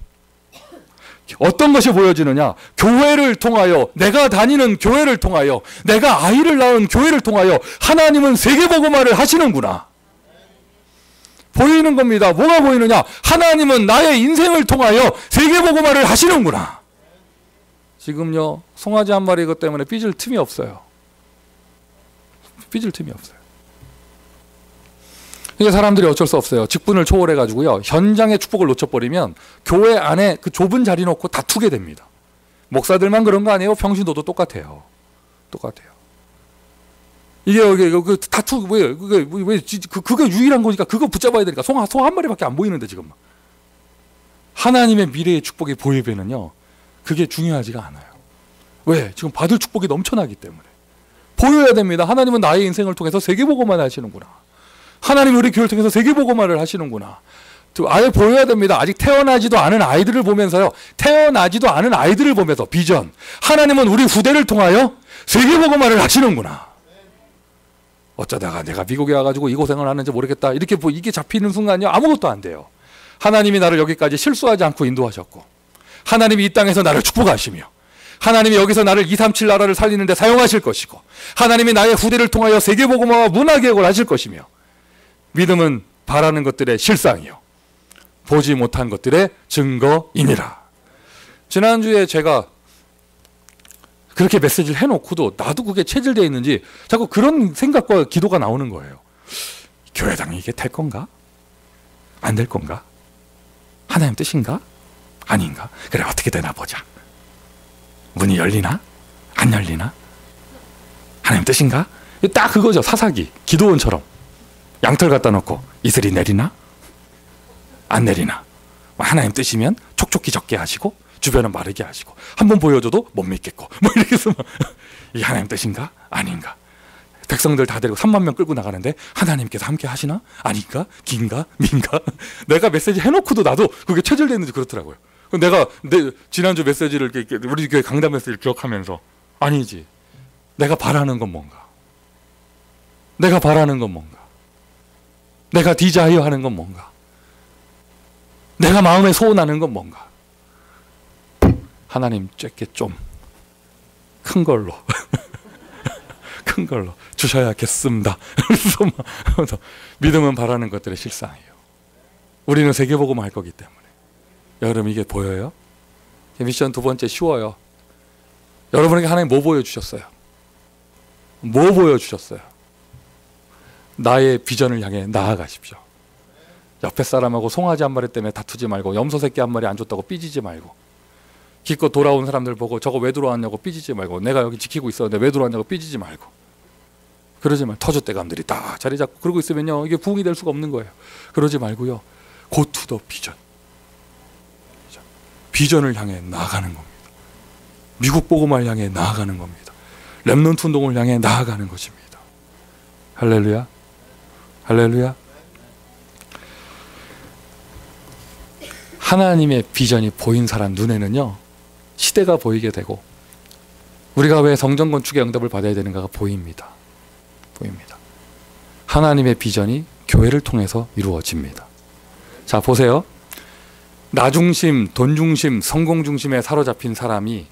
E: 어떤 것이 보여지느냐? 교회를 통하여, 내가 다니는 교회를 통하여, 내가 아이를 낳은 교회를 통하여 하나님은 세계복음화를 하시는구나. 보이는 겁니다. 뭐가 보이느냐? 하나님은 나의 인생을 통하여 세계복음화를 하시는구나. 지금요, 송아지 한 마리 이것 때문에 삐질 틈이 없어요. 삐질 틈이 없어요. 이게 사람들이 어쩔 수 없어요. 직분을 초월해가지고요. 현장의 축복을 놓쳐버리면 교회 안에 그 좁은 자리 놓고 다투게 됩니다. 목사들만 그런 거 아니에요? 평신도도 똑같아요. 똑같아요. 이게 그 다투 그게 유일한 거니까 그거 붙잡아야 되니까 소 한 마리밖에 안 보이는데 지금 하나님의 미래의 축복이 보이면은요. 그게 중요하지가 않아요. 왜? 지금 받을 축복이 넘쳐나기 때문에 보여야 됩니다. 하나님은 나의 인생을 통해서 세계복음화를 하시는구나. 하나님이 우리 교회를 통해서 세계복음화를 하시는구나. 아예 보여야 됩니다. 아직 태어나지도 않은 아이들을 보면서요. 태어나지도 않은 아이들을 보면서 비전. 하나님은 우리 후대를 통하여 세계복음화를 하시는구나. 어쩌다가 내가 미국에 와가지고 이 고생을 하는지 모르겠다. 이렇게 이게 잡히는 순간요. 아무것도 안 돼요. 하나님이 나를 여기까지 실수하지 않고 인도하셨고 하나님이 이 땅에서 나를 축복하시며 하나님이 여기서 나를 237 나라를 살리는 데 사용하실 것이고 하나님이 나의 후대를 통하여 세계복음화와 문화개혁을 하실 것이며 믿음은 바라는 것들의 실상이요 보지 못한 것들의 증거이니라. 지난주에 제가 그렇게 메시지를 해놓고도 나도 그게 체질되어 있는지 자꾸 그런 생각과 기도가 나오는 거예요. 교회당이 이게 될 건가? 안 될 건가? 하나님 뜻인가? 아닌가? 그래 어떻게 되나 보자. 문이 열리나? 안 열리나? 하나님 뜻인가? 딱 그거죠. 사사기 기도원처럼 양털 갖다 놓고 이슬이 내리나? 안 내리나? 하나님 뜻이면 촉촉히 적게 하시고 주변은 마르게 하시고 한번 보여줘도 못 믿겠고 뭐 이렇게 해서 이게 하나님 뜻인가? 아닌가? 백성들 다 데리고 3만 명 끌고 나가는데 하나님께서 함께 하시나? 아닌가? 긴가? 민가? 내가 메시지 해놓고도 나도 그게 체질되는지 그렇더라고요. 내가 지난주 메시지를 우리 교회 강단 메시지를 기억하면서 아니지. 내가 바라는 건 뭔가? 내가 바라는 건 뭔가? 내가 디자이어 하는 건 뭔가? 내가 마음에 소원하는 건 뭔가? 하나님 쬐게 좀 큰 걸로 큰 걸로 주셔야겠습니다. 그래서 믿음은 바라는 것들의 실상이에요. 우리는 세계복음 할 거기 때문에. 여러분 이게 보여요? 미션 두 번째 쉬워요. 여러분에게 하나님 뭐 보여주셨어요? 뭐 보여주셨어요? 나의 비전을 향해 나아가십시오. 옆에 사람하고 송아지 한 마리 때문에 다투지 말고 염소 새끼 한 마리 안 줬다고 삐지지 말고 기껏 돌아온 사람들 보고 저거 왜 들어왔냐고 삐지지 말고 내가 여기 지키고 있었는데 왜 들어왔냐고 삐지지 말고 그러지 말고 터줏대감들이 딱 자리 잡고 그러고 있으면요 이게 부흥이 될 수가 없는 거예요. 그러지 말고요. Go to the vision. 비전을 향해 나아가는 겁니다. 미국 복음화를 향해 나아가는 겁니다. 렘넌트 운동을 향해 나아가는 것입니다. 할렐루야. 할렐루야. 하나님의 비전이 보인 사람 눈에는요 시대가 보이게 되고 우리가 왜 성전 건축의 응답을 받아야 되는가가 보입니다. 보입니다. 하나님의 비전이 교회를 통해서 이루어집니다. 자 보세요. 나 중심, 돈 중심, 성공 중심에 사로잡힌 사람이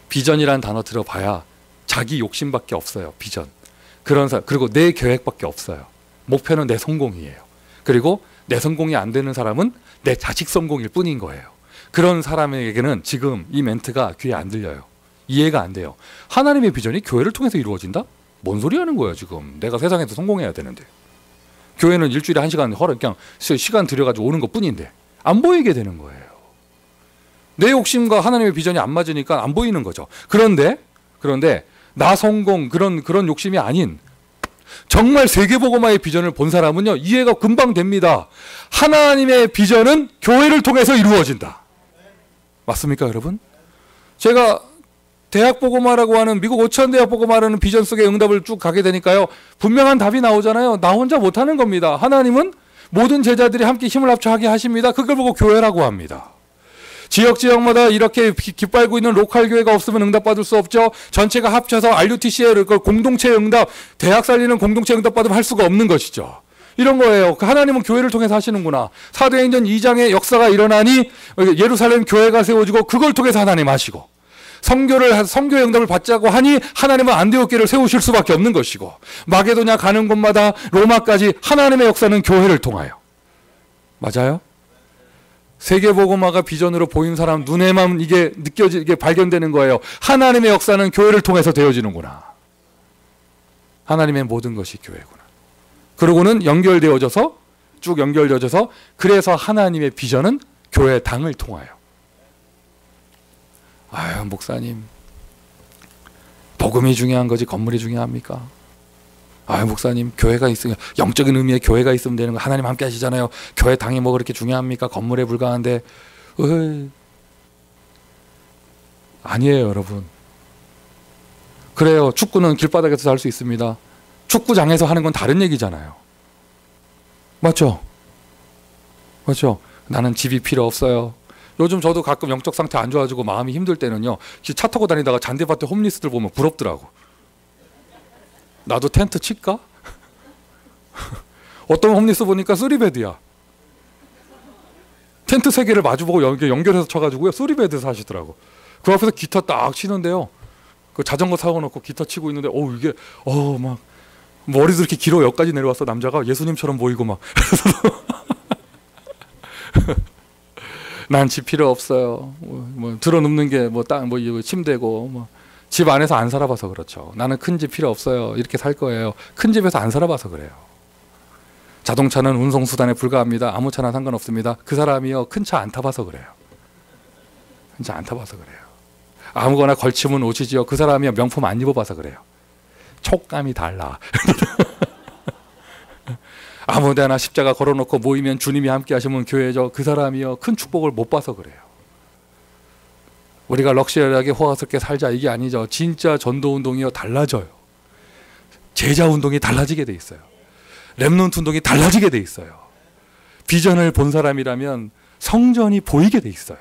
E: 비전이라는 단어 들어봐야 자기 욕심밖에 없어요. 비전. 그런 사람 그리고 내 계획밖에 없어요. 목표는 내 성공이에요. 그리고 내 성공이 안 되는 사람은 내 자식 성공일 뿐인 거예요. 그런 사람에게는 지금 이 멘트가 귀에 안 들려요. 이해가 안 돼요. 하나님의 비전이 교회를 통해서 이루어진다? 뭔 소리 하는 거야 지금. 내가 세상에서 성공해야 되는데. 교회는 일주일에 1시간 그냥 시간 들여가지고 오는 것 뿐인데 안 보이게 되는 거예요. 내 욕심과 하나님의 비전이 안 맞으니까 안 보이는 거죠. 그런데 나 성공 그런 욕심이 아닌 정말 세계복음화의 비전을 본 사람은요 이해가 금방 됩니다. 하나님의 비전은 교회를 통해서 이루어진다. 맞습니까 여러분? 제가 대학복음화라고 하는 미국 오천대학복음화라는 비전 속의 응답을 쭉 가게 되니까요 분명한 답이 나오잖아요. 나 혼자 못하는 겁니다. 하나님은 모든 제자들이 함께 힘을 합쳐 하게 하십니다. 그걸 보고 교회라고 합니다. 지역마다 이렇게 깃발고 있는 로컬 교회가 없으면 응답받을 수 없죠. 전체가 합쳐서 RUTC의 공동체 응답, 대학 살리는 공동체 응답 받으면 할 수가 없는 것이죠. 이런 거예요. 하나님은 교회를 통해서 하시는구나. 사도행전 2장의 역사가 일어나니 예루살렘 교회가 세워지고 그걸 통해서 하나님 하시고 선교의 응답을 받자고 하니 하나님은 안디옥교회를 세우실 수밖에 없는 것이고 마게도냐 가는 곳마다 로마까지 하나님의 역사는 교회를 통하여. 맞아요? 세계복음화가 비전으로 보인 사람 눈에만 이게 이게 발견되는 거예요. 하나님의 역사는 교회를 통해서 되어지는구나. 하나님의 모든 것이 교회구나. 그러고는 쭉 연결되어져서 그래서 하나님의 비전은 교회 당을 통하여. 아유 목사님 복음이 중요한 거지 건물이 중요합니까? 아유 목사님 교회가 있으면 영적인 의미의 교회가 있으면 되는 거 하나님 함께 하시잖아요. 교회 당이 뭐 그렇게 중요합니까? 건물에 불과한데 아니에요 여러분. 그래요 축구는 길바닥에서 할 수 있습니다. 축구장에서 하는 건 다른 얘기잖아요. 맞죠? 나는 집이 필요 없어요. 요즘 저도 가끔 영적 상태 안 좋아지고 마음이 힘들 때는요 차 타고 다니다가 잔디밭에 홈리스들 보면 부럽더라고. 나도 텐트 칠까? 어떤 홈리스 보니까 3베드야. 텐트 3개를 마주보고 연결해서 쳐가지고요 3베드 사시더라고. 그 앞에서 기타 딱 치는데요 그 자전거 사고놓고 기타 치고 있는데 이게 막 머리도 이렇게 길어 여기까지 내려왔어. 남자가 예수님처럼 보이고 막 난 집 필요 없어요. 뭐 들어눕는 게 침대고 집 안에서 안 살아봐서 그렇죠. 나는 큰 집 필요 없어요. 이렇게 살 거예요. 큰 집에서 안 살아봐서 그래요. 자동차는 운송수단에 불과합니다. 아무 차나 상관없습니다. 그 사람이요 큰 차 안 타봐서 그래요. 큰 차 안 타봐서 그래요. 아무거나 걸치면 옷이지요. 그 사람이요 명품 안 입어봐서 그래요. 촉감이 달라. 아무데나 십자가 걸어놓고 모이면 주님이 함께 하시면 교회죠. 그 사람이요 큰 축복을 못 봐서 그래요. 우리가 럭셔리하게 호화스럽게 살자 이게 아니죠. 진짜 전도운동이요 달라져요. 제자운동이 달라지게 돼 있어요. 렘넌트 운동이 달라지게 돼 있어요. 비전을 본 사람이라면 성전이 보이게 돼 있어요.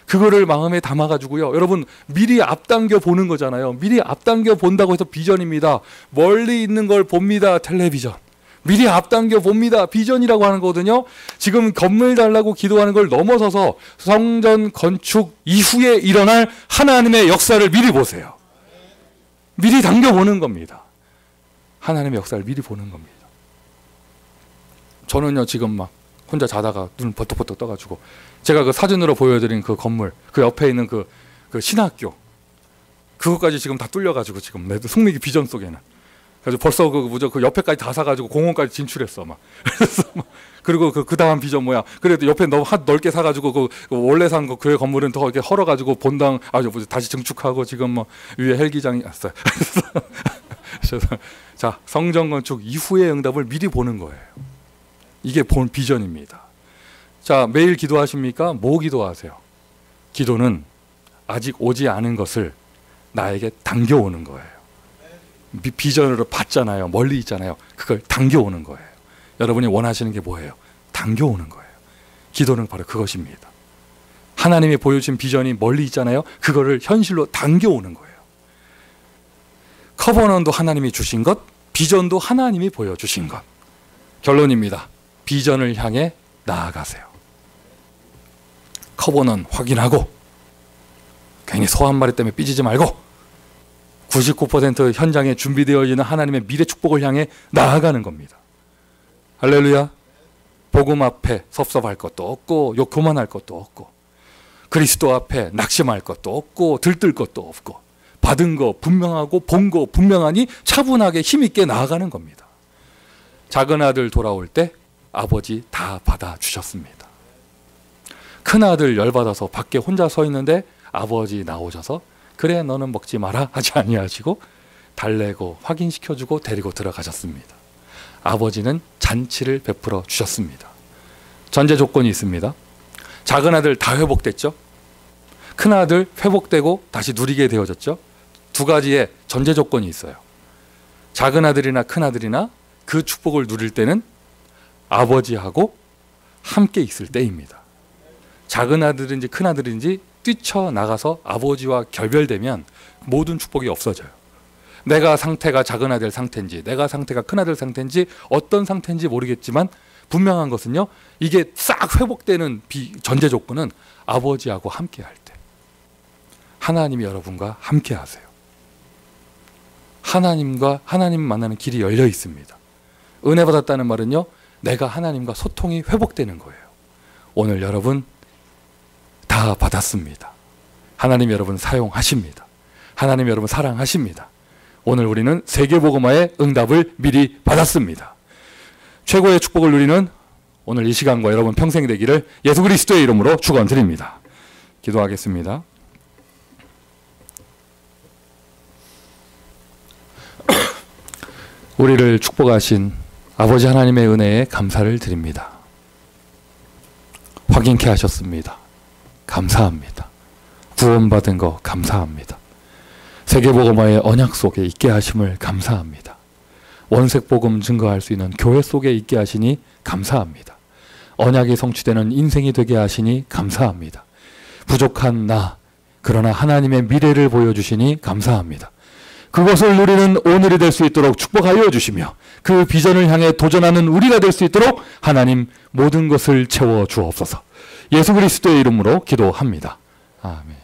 E: 그거를 마음에 담아가지고요 여러분 미리 앞당겨 보는 거잖아요. 미리 앞당겨 본다고 해서 비전입니다. 멀리 있는 걸 봅니다. 텔레비전 미리 앞당겨 봅니다. 비전이라고 하는 거거든요. 지금 건물 달라고 기도하는 걸 넘어서서 성전 건축 이후에 일어날 하나님의 역사를 미리 보세요. 미리 당겨보는 겁니다. 하나님의 역사를 미리 보는 겁니다. 저는요 지금 막 혼자 자다가 눈을 버떡버떡 떠가지고 제가 그 사진으로 보여드린 그 건물 그 옆에 있는 그 신학교 그것까지 지금 다 뚫려가지고 지금 내 숙미기 비전 속에는 그래서 벌써 그 옆에까지 다 사가지고 공원까지 진출했어 막. 그래서 그리고 그 다음 비전 뭐야? 그래도 옆에 너무 넓게 사가지고 그 원래 산 그 교회 건물은 더 이렇게 헐어가지고 본당 다시 증축하고 지금 뭐 위에 헬기장이 왔어요. 그래서 자 성전 건축 이후의 응답을 미리 보는 거예요. 이게 본 비전입니다. 자 매일 기도하십니까? 뭐 기도하세요? 기도는 아직 오지 않은 것을 나에게 당겨오는 거예요. 비전으로 봤잖아요. 멀리 있잖아요. 그걸 당겨오는 거예요. 여러분이 원하시는 게 뭐예요? 당겨오는 거예요. 기도는 바로 그것입니다. 하나님이 보여주신 비전이 멀리 있잖아요. 그거를 현실로 당겨오는 거예요. 커버넌도 하나님이 주신 것, 비전도 하나님이 보여주신 것. 결론입니다. 비전을 향해 나아가세요. 커버넌 확인하고 괜히 소 한 마리 때문에 삐지지 말고 99% 현장에 준비되어 있는 하나님의 미래 축복을 향해 나아가는 겁니다. 할렐루야. 복음 앞에 섭섭할 것도 없고 교만할 것도 없고 그리스도 앞에 낙심할 것도 없고 들뜰 것도 없고 받은 거 분명하고 본 거 분명하니 차분하게 힘있게 나아가는 겁니다. 작은 아들 돌아올 때 아버지 다 받아주셨습니다. 큰 아들 열받아서 밖에 혼자 서 있는데 아버지 나오셔서 그래 너는 먹지 마라 하지 아니하시고 달래고 확인시켜주고 데리고 들어가셨습니다. 아버지는 잔치를 베풀어 주셨습니다. 전제 조건이 있습니다. 작은 아들 다 회복됐죠. 큰 아들 회복되고 다시 누리게 되어졌죠. 두 가지의 전제 조건이 있어요. 작은 아들이나 큰 아들이나 그 축복을 누릴 때는 아버지하고 함께 있을 때입니다. 작은 아들인지 큰 아들인지 뛰쳐나가서 아버지와 결별되면 모든 축복이 없어져요. 내가 상태가 작은 아들 상태인지 내가 상태가 큰 아들 상태인지 어떤 상태인지 모르겠지만 분명한 것은요. 이게 싹 회복되는 전제 조건은 아버지하고 함께 할 때. 하나님이 여러분과 함께 하세요. 하나님 만나는 길이 열려 있습니다. 은혜 받았다는 말은요. 내가 하나님과 소통이 회복되는 거예요. 오늘 여러분 다 받았습니다. 하나님 여러분 사용하십니다. 하나님 여러분 사랑하십니다. 오늘 우리는 세계복음화의 응답을 미리 받았습니다. 최고의 축복을 누리는 오늘 이 시간과 여러분 평생 되기를 예수 그리스도의 이름으로 축원드립니다. 기도하겠습니다. 우리를 축복하신 아버지 하나님의 은혜에 감사를 드립니다. 확인케 하셨습니다. 감사합니다. 구원받은 거 감사합니다. 세계복음화의 언약 속에 있게 하심을 감사합니다. 원색복음 증거할 수 있는 교회 속에 있게 하시니 감사합니다. 언약이 성취되는 인생이 되게 하시니 감사합니다. 부족한 나, 그러나 하나님의 미래를 보여주시니 감사합니다. 그것을 누리는 오늘이 될 수 있도록 축복하여 주시며 그 비전을 향해 도전하는 우리가 될 수 있도록 하나님 모든 것을 채워 주옵소서. 예수 그리스도의 이름으로 기도합니다. 아멘.